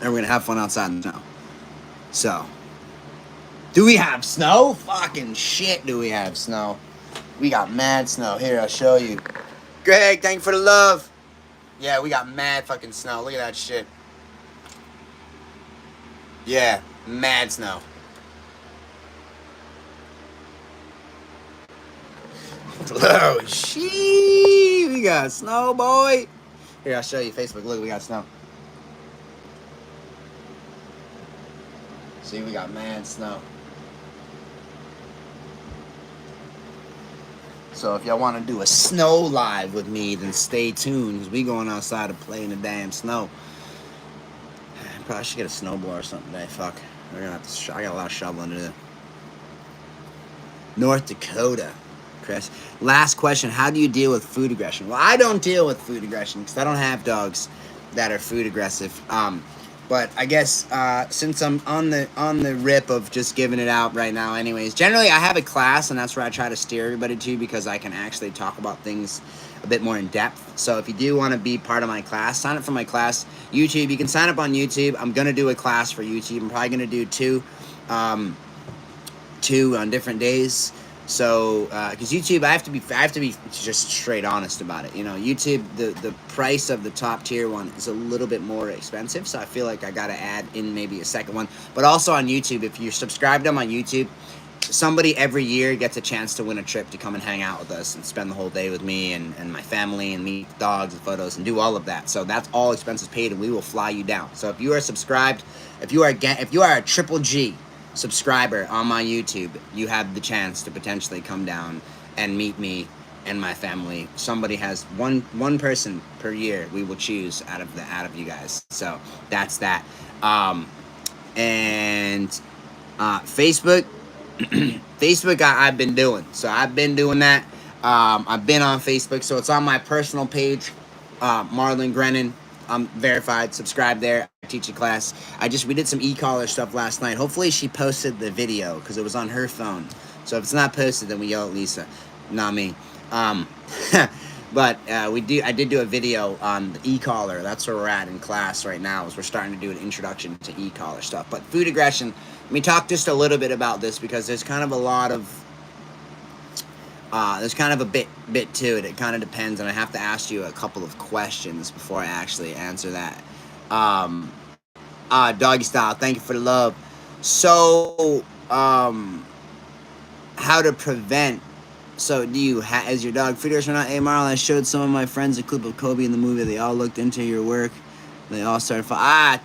And we're going to have fun outside in the snow. So, do we have snow? Fucking shit, do we have snow. We got mad snow. Here, I'll show you. Greg, thank you for the love. Yeah, we got mad fucking snow. Look at that shit. Yeah, mad snow. Oh, shit. We got snow, boy. Here, I'll show you Facebook. Look, we got snow. See, we got mad snow. So if y'all want to do a snow live with me, then stay tuned, because we going outside to play in the damn snow. I probably should get a snowblower or something today. Fuck. We're gonna have to. I got a lot of shoveling to do. North Dakota, Chris. Last question: how do you deal with food aggression? Well, I don't deal with food aggression because I don't have dogs that are food aggressive. But I guess since I'm on the rip of just giving it out right now, anyways. Generally, I have a class, and that's where I try to steer everybody to, because I can actually talk about things a bit more in depth. So if you do want to be part of my class, sign up for my class. YouTube, you can sign up on YouTube. I'm gonna do a class for YouTube. I'm probably gonna do two on different days. So, because YouTube, I have to be just straight honest about it. You know, YouTube, the price of the top tier one is a little bit more expensive. So I feel like I gotta add in maybe a second one. But also on YouTube, if you're subscribed to my YouTube, somebody every year gets a chance to win a trip to come and hang out with us and spend the whole day with me and my family and meet dogs and photos and do all of that. So that's all expenses paid, and we will fly you down. So if you are subscribed, if you are a triple G subscriber on my YouTube, you have the chance to potentially come down and meet me and my family. Somebody has one person per year we will choose out of you guys. So that's that. And Facebook. Facebook, I've been doing. So I've been doing that. I've been on Facebook, so it's on my personal page, Marlon Grennan. I'm verified. Subscribe there. I teach a class. We did some e-collar stuff last night. Hopefully she posted the video, because it was on her phone. So if it's not posted, then we yell at Lisa, not me. But I did do a video on the e-collar. That's where we're at in class right now, is we're starting to do an introduction to e-collar stuff. But food aggression, let me talk just a little bit about this, because there's kind of a lot of there's kind of a bit to it. It kind of depends, and I have to ask you a couple of questions before I actually answer that. Doggy style, thank you for the love. So, how to prevent. So, do you as your dog food aggression or not? Hey, Marlon, I showed some of my friends a clip of Kobe in the movie. They all looked into your work. They all started.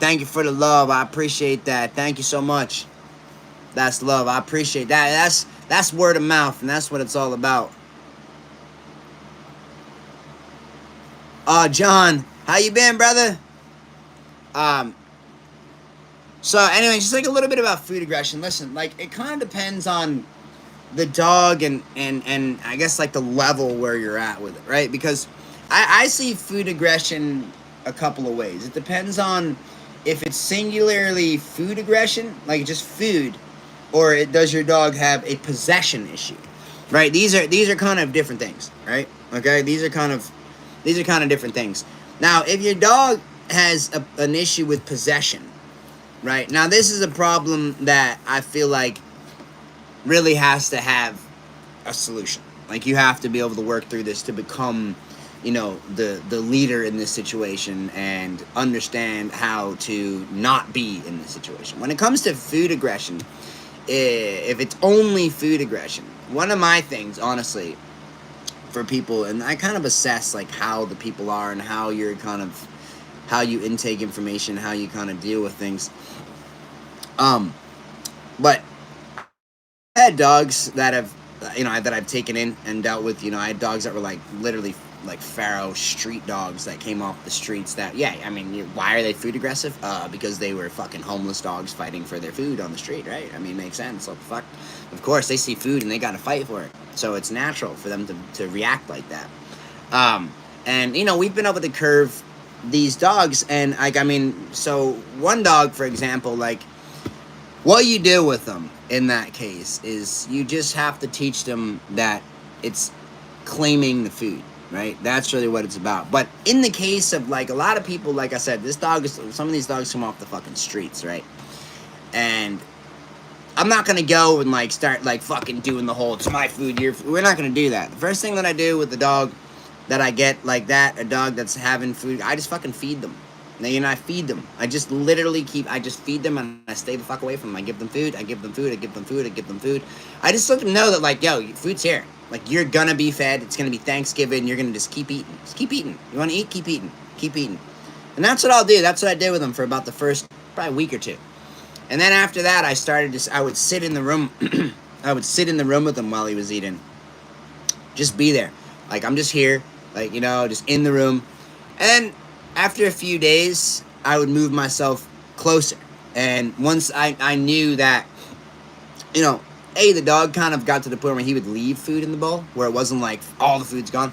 Thank you for the love. I appreciate that. Thank you so much. That's love. I appreciate that. That's word of mouth, and that's what it's all about. John, how you been, brother? So anyway, just like a little bit about food aggression. Listen, like, it kind of depends on the dog and I guess like the level where you're at with it, right? Because I see food aggression a couple of ways. It depends on if it's singularly food aggression, like just food, or does your dog have a possession issue, right? These are kind of different things, right? Okay, these are kind of different things. Now, if your dog has an issue with possession, right? Now, this is a problem that I feel like really has to have a solution. Like, you have to be able to work through this to become, you know, the leader in this situation and understand how to not be in this situation. When it comes to food aggression, if it's only food aggression, one of my things, honestly, for people, and I kind of assess like how the people are and how you intake information, how you kind of deal with things. But I had dogs that I've taken in and dealt with. You know, I had dogs that were like literally like feral street dogs that came off the streets that, yeah, I mean, why are they food aggressive? Because they were fucking homeless dogs fighting for their food on the street, right? I mean, makes sense. What the fuck? Of course, they see food and they gotta fight for it. So it's natural for them to react like that. And, you know, we've been able to curve these dogs, and, like, I mean, so one dog, for example, like, what you do with them in that case is you just have to teach them that it's claiming the food, right? That's really what it's about. But in the case of, like, a lot of people, like I said, some of these dogs come off the fucking streets, right? And I'm not gonna go and, like, start, like, fucking doing the whole, it's my food, your food. We're not gonna do that. The first thing that I do with the dog that I get like that, a dog that's having food, I just fucking feed them. Now, you know, I feed them. I just literally I just feed them, and I stay the fuck away from them. I give them food, I give them food, I give them food, I give them food. I just let them know that, like, yo, food's here. Like, you're gonna be fed. It's gonna be Thanksgiving. You're gonna just keep eating. Just keep eating. You wanna eat? Keep eating. Keep eating. And that's what I'll do. That's what I did with them for about the first, probably week or two. And then after that, I would sit in the room. I would sit in the room with him while he was eating. Just be there. Like, I'm just here. Like, you know, just in the room. And after a few days, I would move myself closer. And once I knew that, you know, the dog kind of got to the point where he would leave food in the bowl, where it wasn't like all the food's gone.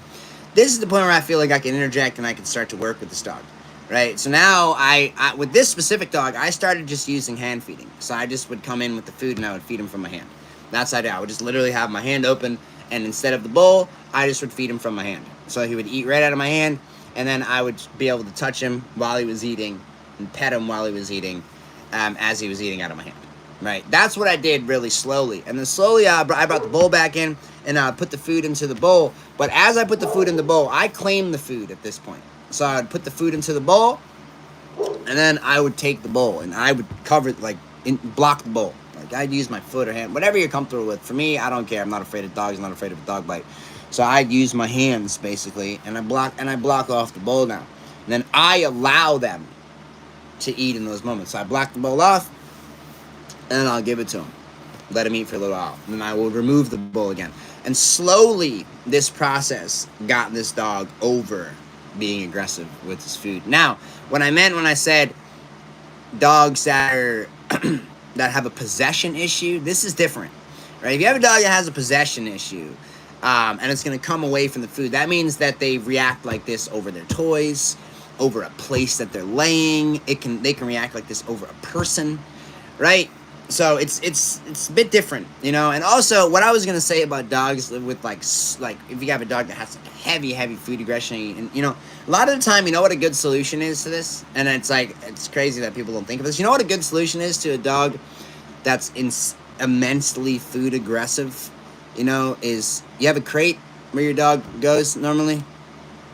This is the point where I feel like I can interject and I can start to work with this dog, right? So now I with this specific dog, I started just using hand feeding. So I just would come in with the food and I would feed him from my hand. That's how I do. I would just literally have my hand open, and instead of the bowl, I just would feed him from my hand. So he would eat right out of my hand, and then I would be able to touch him while he was eating and pet him while he was eating, as he was eating out of my hand. Right, that's what I did really slowly. And then slowly I brought the bowl back in, and I put the food into the bowl. But as I put the food in the bowl, I claimed the food at this point. So I would put the food into the bowl, and then I would take the bowl, and I would cover it, like, block the bowl. Like, I'd use my foot or hand, whatever you're comfortable with. For me, I don't care. I'm not afraid of dogs. I'm not afraid of a dog bite. So I'd use my hands, basically, and I block off the bowl now. And then I allow them to eat in those moments. So I block the bowl off, and then I'll give it to him. Let him eat for a little while. And then I will remove the bowl again. And slowly, this process got this dog over being aggressive with his food. Now, when I said dogs that are that have a possession issue, this is different, right? If you have a dog that has a possession issue, and it's going to come away from the food, that means that they react like this over their toys, over a place that they're laying. They can react like this over a person, right? So it's a bit different, you know. And also, what I was gonna say about dogs with like if you have a dog that has like heavy food aggression, and you know, a lot of the time, you know what a good solution is to this, and it's crazy that people don't think of this. You know what a good solution is to a dog that's immensely food aggressive, you know, is you have a crate where your dog goes normally.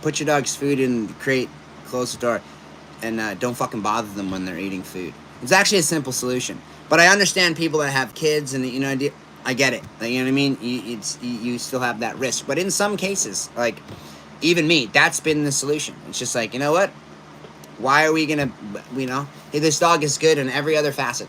Put your dog's food in the crate, close the door, and don't fucking bother them when they're eating food. It's actually a simple solution. But I understand people that have kids, and, you know, I get it. You know what I mean? You still have that risk. But in some cases, like, even me, that's been the solution. It's just like, you know what? Why are we going to, you know? Hey, this dog is good in every other facet.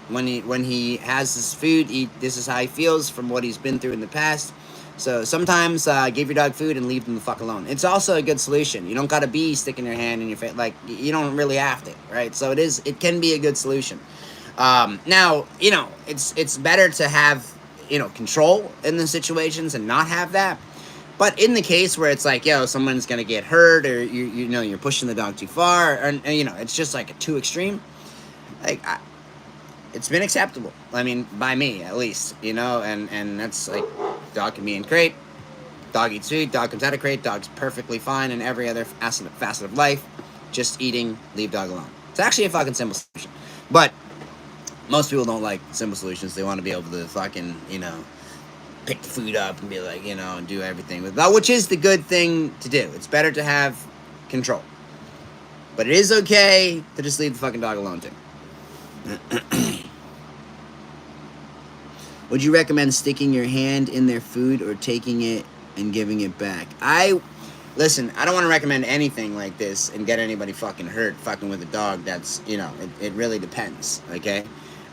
When he has his food, this is how he feels from what he's been through in the past. So sometimes give your dog food and leave them the fuck alone. It's also a good solution. You don't got to be sticking your hand in your face. Like, you don't really have to, right? So it can be a good solution. Now, you know, it's better to have, you know, control in the situations and not have that. But in the case where it's like, yo, someone's going to get hurt, or you know, you're pushing the dog too far, and you know, it's just like a too extreme, like, it's been acceptable. I mean, by me, at least, you know, and that's like, dog can be in crate, dog eats food, dog comes out of crate, dog's perfectly fine in every other facet of life, just eating, leave dog alone. It's actually a fucking simple solution. But most people don't like simple solutions. They want to be able to fucking, you know, pick the food up and be like, you know, and do everything with that, which is the good thing to do. It's better to have control. But it is okay to just leave the fucking dog alone, too. Would you recommend sticking your hand in their food or taking it and giving it back? Listen, I don't want to recommend anything like this and get anybody fucking hurt fucking with a dog. That's, you know, it really depends, okay?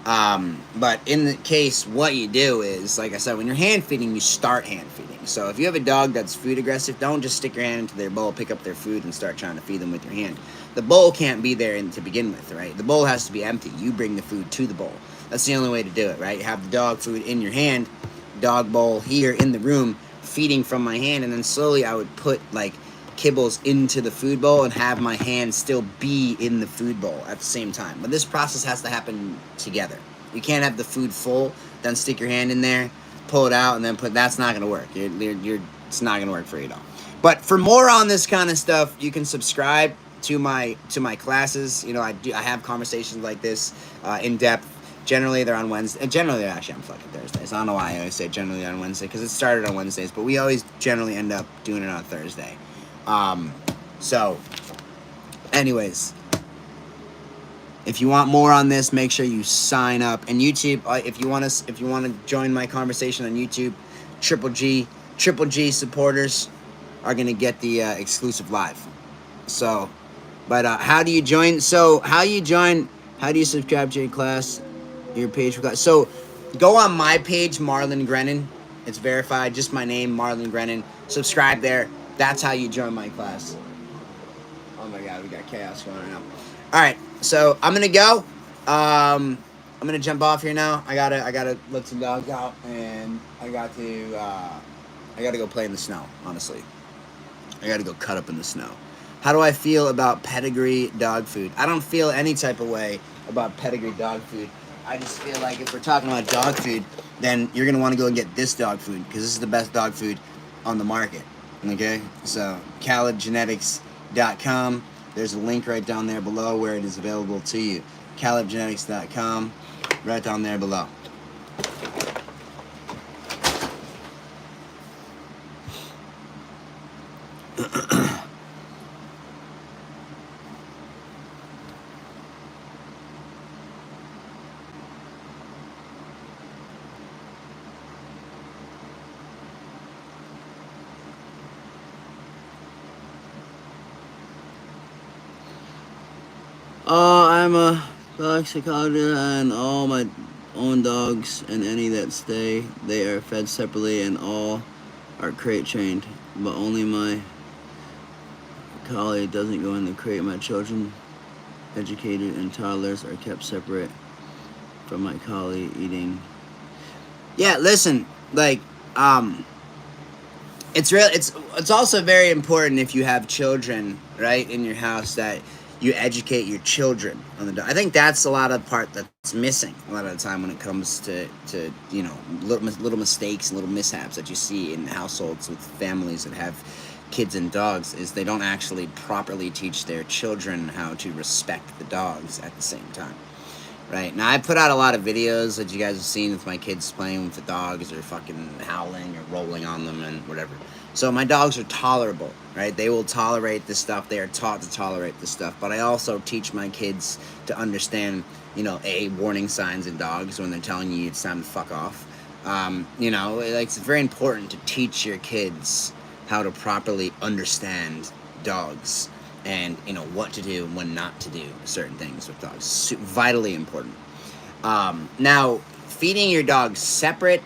But in the case, what you do is, like I said, when you're hand feeding, you start hand feeding. thing. So if you have a dog that's food aggressive, don't just stick your hand into their bowl, pick up their food, and start trying to feed them with your hand. The bowl can't be there to begin with, right? The bowl has to be empty. You bring the food to the bowl. That's the only way to do it, right? You have the dog food in your hand, dog bowl here in the room, feeding from my hand, and then slowly I would put like kibbles into the food bowl and have my hand still be in the food bowl at the same time. But this process has to happen together. You can't have the food full, then stick your hand in there, pull it out, and then that's not going to work. It's not going to work for you at all. But for more on this kind of stuff, you can subscribe to my classes. You know, I have conversations like this in depth. Generally, they're on Wednesday. Generally, they're actually on fucking Thursdays. I don't know why I always say generally on Wednesday, because it started on Wednesdays, but we always generally end up doing it on Thursday. So, anyways, if you want more on this, make sure you sign up. And YouTube, if you want to join my conversation on YouTube, Triple G supporters are gonna get the exclusive live. So, but how do you join? So, how do you subscribe to your class, your page for class? So, go on my page, Marlon Grennan. It's verified, just my name, Marlon Grennan. Subscribe there. That's how you join my class. Oh my God, we got chaos going on now. All right, so I'm gonna go. I'm gonna jump off here now. I gotta let some dogs out, and I gotta go play in the snow. Honestly, I gotta go cut up in the snow. How do I feel about pedigree dog food? I don't feel any type of way about pedigree dog food. I just feel like if we're talking about dog food, then you're gonna want to go and get this dog food, because this is the best dog food on the market. Okay, so CalibGenetics.com. There's a link right down there below where it is available to you. CalibGenetics.com, right down there below. I'm a dog psychologist, and all my own dogs and any that stay, they are fed separately and all are crate trained. But only my collie doesn't go in the crate. My children, educated, and toddlers are kept separate from my collie eating. Yeah, listen, like, it's also very important if you have children, right, in your house, that you educate your children on the dog. I think that's a lot of the part that's missing a lot of the time when it comes to you know, little mistakes and little mishaps that you see in households with families that have kids and dogs, is they don't actually properly teach their children how to respect the dogs at the same time. Right, now I put out a lot of videos that you guys have seen with my kids playing with the dogs, or fucking howling or rolling on them and whatever. So my dogs are tolerable, right? They will tolerate this stuff. They are taught to tolerate this stuff. But I also teach my kids to understand, you know, warning signs in dogs when they're telling you it's time to fuck off. You know, like, it's very important to teach your kids how to properly understand dogs, and, you know, what to do and when not to do certain things with dogs. Vitally important. Now, feeding your dogs separate.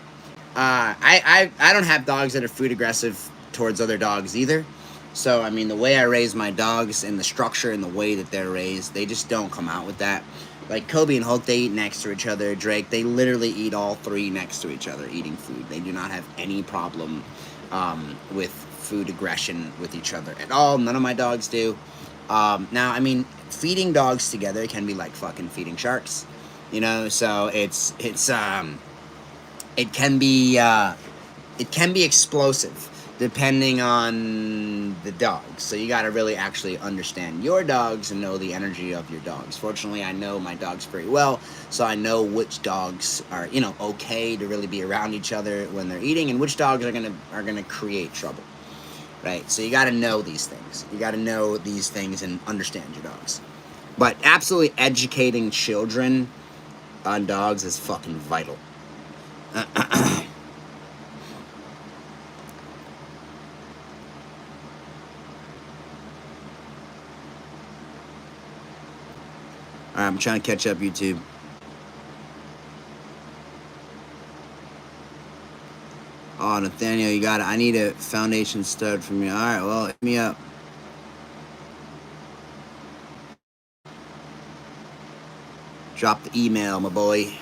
I don't have dogs that are food aggressive towards other dogs either. So, I mean, the way I raise my dogs and the structure and the way that they're raised, they just don't come out with that. Like Kobe and Hulk, they eat next to each other. Drake, they literally eat all three next to each other, eating food. They do not have any problem with food aggression with each other at all. None of my dogs do. Now, I mean, feeding dogs together can be like fucking feeding sharks, you know. So it can be explosive depending on the dogs. So you got to really actually understand your dogs and know the energy of your dogs. Fortunately, I know my dogs very well, so I know which dogs are, you know, okay to really be around each other when they're eating, and which dogs are gonna create trouble. Right? So you got to know these things. You got to know these things and understand your dogs. But absolutely educating children on dogs is fucking vital. Alright, I'm trying to catch up, YouTube. Oh, Oh, Nathaniel, you got it. I need a foundation stud from you. All right, well, hit me up. Drop the email, my boy.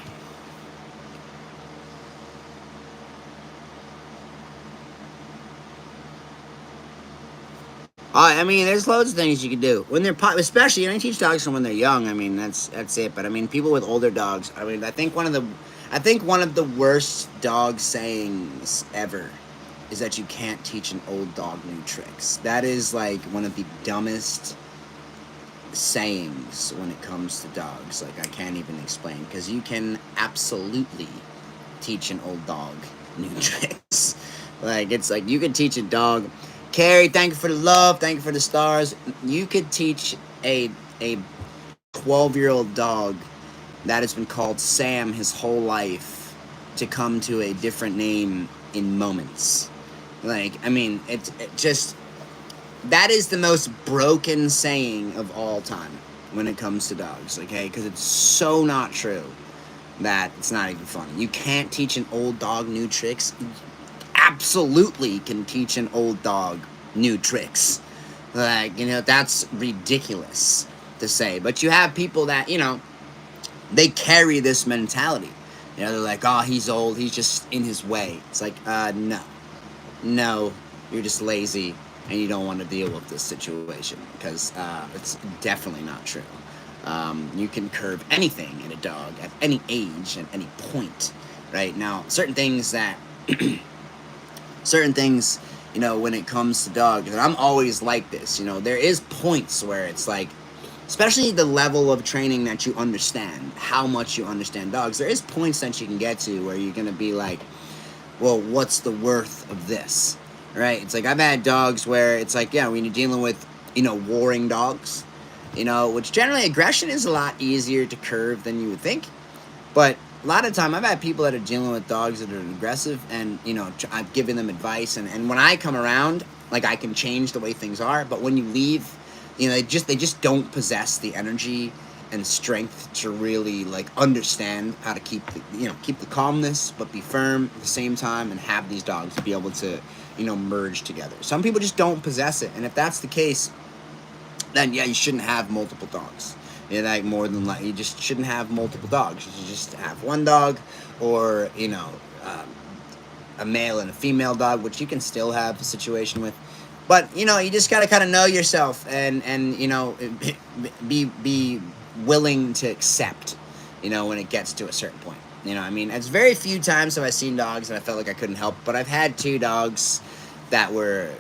I mean, there's loads of things you can do when they're, especially, and I teach dogs from when they're young. I mean, that's it. But I mean, people with older dogs. I mean, I think one of the worst dog sayings ever is that you can't teach an old dog new tricks. That is like one of the dumbest sayings when it comes to dogs. Like, I can't even explain, because you can absolutely teach an old dog new tricks. Like, it's like you could teach a dog. Carrie, thank you for the love. Thank you for the stars. You could teach a 12-year-old dog that has been called Sam his whole life to come to a different name in moments. Like, I mean, it just, that is the most broken saying of all time when it comes to dogs, okay? Because it's so not true that it's not even funny. You can't teach an old dog new tricks. Absolutely can teach an old dog new tricks. Like, you know, that's ridiculous to say. But you have people that, you know, they carry this mentality. You know, they're like, oh, he's old, he's just in his way. It's like, no, you're just lazy and you don't want to deal with this situation, because it's definitely not true. You can curb anything in a dog at any age, at any point, right? Now, certain things, you know, when it comes to dogs, and I'm always like this, you know, there is points where it's like, especially the level of training that you understand, how much you understand dogs, there is points that you can get to where you're going to be like, well, what's the worth of this, right? It's like, I've had dogs where it's like, yeah, when you're dealing with, you know, warring dogs, you know, which generally aggression is a lot easier to curb than you would think. But a lot of time, I've had people that are dealing with dogs that are aggressive, and, you know, I've given them advice, and when I come around, like, I can change the way things are, but when you leave, you know, they just don't possess the energy and strength to really, like, understand how to keep the calmness, but be firm at the same time, and have these dogs be able to, you know, merge together. Some people just don't possess it, and if that's the case, then yeah, you shouldn't have multiple dogs. You know, like, more than you just shouldn't have multiple dogs. You should just have one dog, or, you know, a male and a female dog, which you can still have a situation with. But, you know, you just got to kind of know yourself, and you know, be willing to accept, you know, when it gets to a certain point. You know, I mean, it's very few times have I seen dogs and I felt like I couldn't help, but I've had two dogs that were,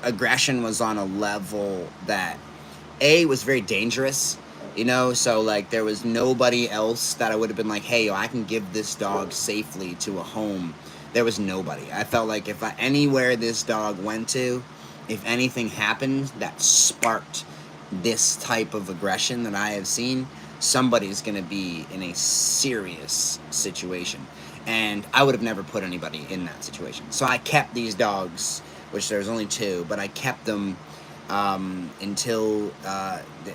aggression was on a level that was very dangerous, you know, so, like, there was nobody else that I would have been like, hey, I can give this dog safely to a home. There was nobody. I felt like if anywhere this dog went to, if anything happened that sparked this type of aggression that I have seen, somebody's going to be in a serious situation. And I would have never put anybody in that situation. So I kept these dogs, which there was only two, but I kept them until,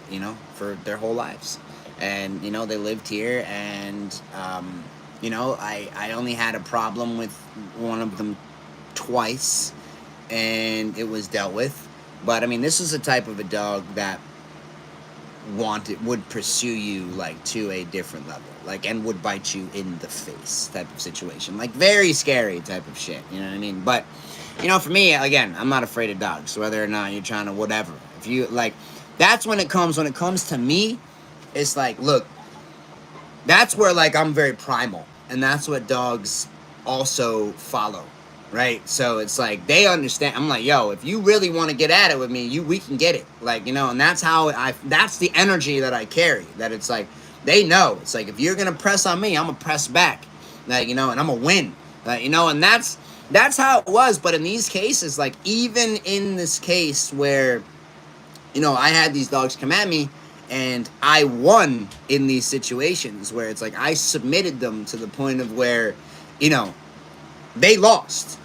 you know, for their whole lives. And, you know, they lived here, and, you know, I only had a problem with one of them twice, and it was dealt with. But, I mean, this is a type of a dog that would pursue you, like, to a different level, like, and would bite you in the face type of situation, like, very scary type of shit, you know what I mean? But, you know, for me, again, I'm not afraid of dogs, whether or not you're trying to whatever. If you, like, that's when it comes to me, it's like, look, that's where, like, I'm very primal, and that's what dogs also follow, right? So it's like, they understand. I'm like, yo, if you really want to get at it with me, we can get it, like, you know. And that's how that's the energy that I carry, that it's like, they know, it's like, if you're gonna press on me, I'm gonna press back, like, you know, and I'm gonna win, like, you know. And that's how it was. But in these cases, like, even in this case where, you know, I had these dogs come at me, and I won in these situations where it's like, I submitted them to the point of where, you know, they lost.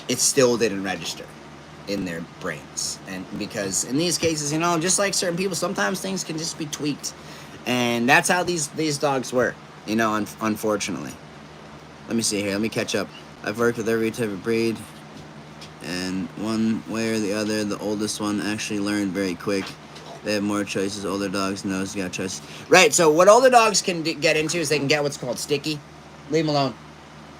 It still didn't register in their brains. And because in these cases, you know, just like certain people, sometimes things can just be tweaked. And that's how these dogs were, you know, unfortunately. Let me see here. Let me catch up. I've worked with every type of breed, and one way or the other, the oldest one actually learned very quick. They have more choices. Older dogs knows you got choices. Right. So what older dogs can get into is they can get what's called sticky. Leave them alone.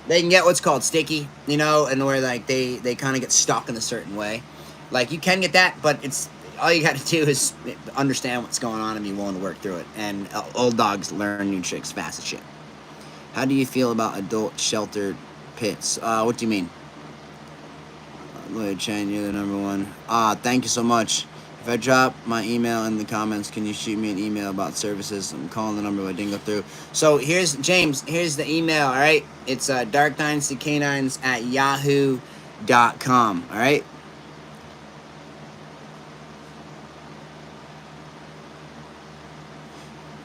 They can get what's called sticky, you know, and where like they kind of get stuck in a certain way. Like you can get that, but it's all you got to do is understand what's going on and be willing to work through it. And old dogs learn new tricks fast as shit. How do you feel about adult sheltered pits? What do you mean? Lloyd Chen, you're the number one. Thank you so much. If I drop my email in the comments, can you shoot me an email about services? I'm calling the number, but I didn't go through. So here's James. Here's the email. All right, it's darkdynastycanines@yahoo.com. All right.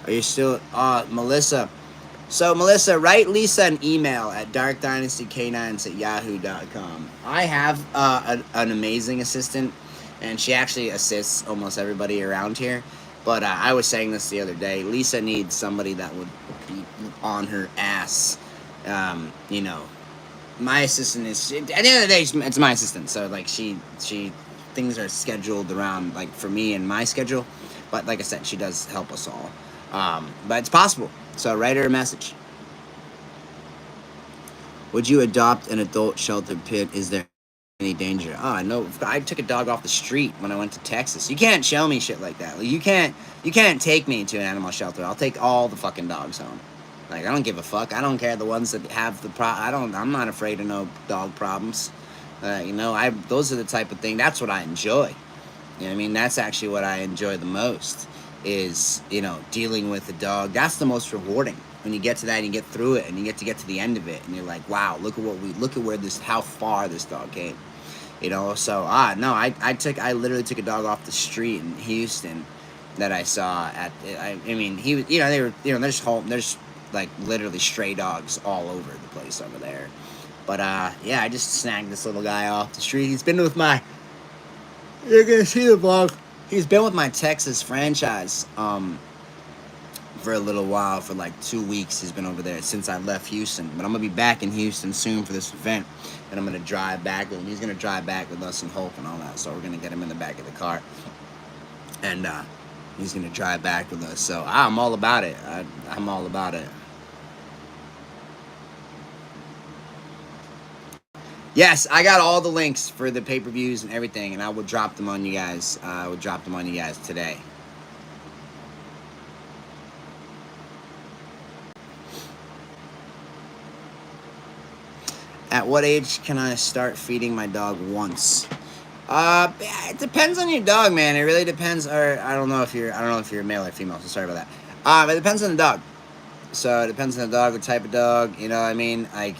Are you still Melissa? So Melissa, write Lisa an email at darkdynastycanines@yahoo.com. I have an amazing assistant, and she actually assists almost everybody around here. But I was saying this the other day. Lisa needs somebody that would be on her ass. You know, my assistant is at the end of the day, it's my assistant. So like she things are scheduled around like for me and my schedule. But like I said, she does help us all. But it's possible. So write her a message. Would you adopt an adult sheltered pit? Is there any danger? No. I took a dog off the street when I went to Texas. You can't show me shit like that. Like, you can't take me to an animal shelter. I'll take all the fucking dogs home. Like, I don't give a fuck. I don't care the ones that have the I'm not afraid of no dog problems. You know, those are the type of thing. That's what I enjoy. You know what I mean? That's actually what I enjoy the most. Is, you know, dealing with a dog. That's the most rewarding when you get to that and you get through it and you get to the end of it and you're like, wow, look at how far this dog came, you know. So no, I literally took a dog off the street in Houston that I saw at I mean he was, you know, they were, you know, there's like literally stray dogs all over the place over there. But yeah, I just snagged this little guy off the street. He's been with my, you're gonna see the vlog. He's been with my Texas franchise for a little while, for like 2 weeks. He's been over there since I left Houston. But I'm going to be back in Houston soon for this event. And I'm going to drive back with him. He's going to drive back with us and Hulk and all that. So we're going to get him in the back of the car. And he's going to drive back with us. So I'm all about it. I'm all about it. Yes, I got all the links for the pay-per-views and everything, and I will drop them on you guys. I will drop them on you guys today. At what age can I start feeding my dog once? It depends on your dog, man. It really depends. Or I don't know if you're male or female. So sorry about that. It depends on the dog. So it depends on the dog, the type of dog. You know what I mean? Like.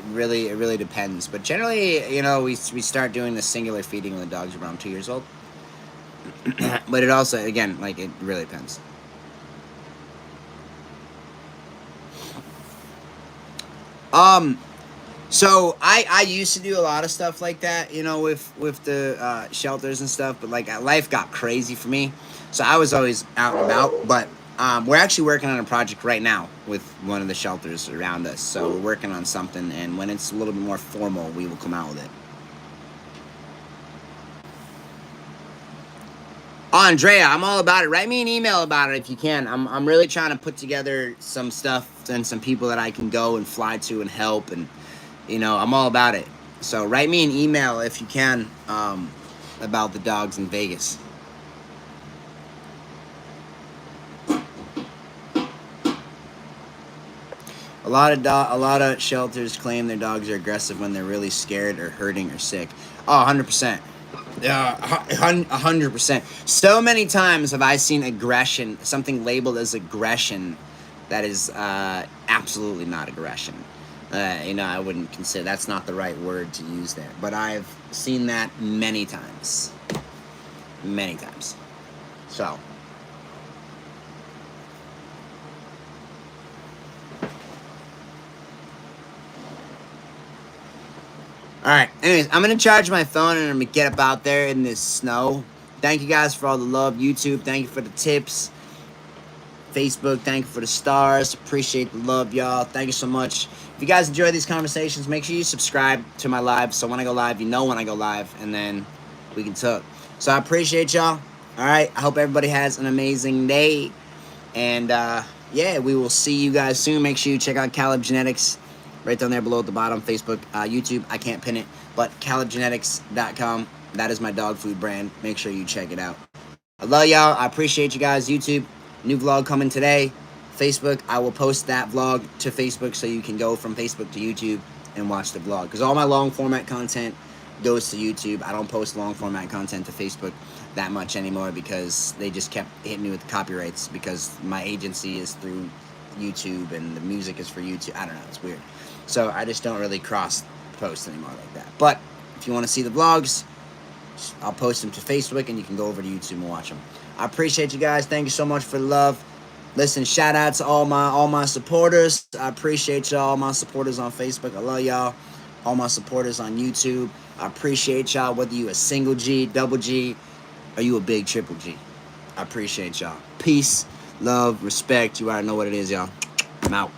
It really depends, but generally, you know, we start doing the singular feeding when the dog's around 2 years old. But it also, again, like, it really depends. So I used to do a lot of stuff like that, you know, with the shelters and stuff, but like life got crazy for me, so I was always out and about. But we're actually working on a project right now with one of the shelters around us. So we're working on something, and when it's a little bit more formal, we will come out with it. Andrea, I'm all about it. Write me an email about it if you can. I'm really trying to put together some stuff and some people that I can go and fly to and help, and you know, I'm all about it. So write me an email if you can about the dogs in Vegas. A lot of shelters claim their dogs are aggressive when they're really scared or hurting or sick. Oh, 100%. 100%. So many times have I seen aggression, something labeled as aggression, that is absolutely not aggression. You know, I wouldn't consider, that's not the right word to use there. But I've seen that many times. Many times. So. Alright, anyways, I'm going to charge my phone and I'm going to get up out there in this snow. Thank you guys for all the love, YouTube. Thank you for the tips. Facebook, thank you for the stars. Appreciate the love, y'all. Thank you so much. If you guys enjoy these conversations, make sure you subscribe to my live. So when I go live, you know when I go live, and then we can talk. So I appreciate y'all. All right. I hope everybody has an amazing day. And yeah, we will see you guys soon. Make sure you check out Calib Genetics right down there below at the bottom. Facebook, YouTube. I can't pin it, but calibgenetics.com. That is my dog food brand. Make sure you check it out. I love y'all. I appreciate you guys. YouTube, new vlog coming today. Facebook, I will post that vlog to Facebook so you can go from Facebook to YouTube and watch the vlog. Because all my long format content goes to YouTube. I don't post long format content to Facebook that much anymore because they just kept hitting me with the copyrights because my agency is through YouTube and the music is for YouTube. I don't know. It's weird. So I just don't really cross post anymore like that. But if you want to see the vlogs, I'll post them to Facebook and you can go over to YouTube and watch them. I appreciate you guys. Thank you so much for the love. Listen, shout out to all my supporters. I appreciate y'all, all my supporters on Facebook. I love y'all. All my supporters on YouTube. I appreciate y'all, whether you a single G, double G, or you a big triple G. I appreciate y'all. Peace, love, respect. You already know what it is, y'all. I'm out.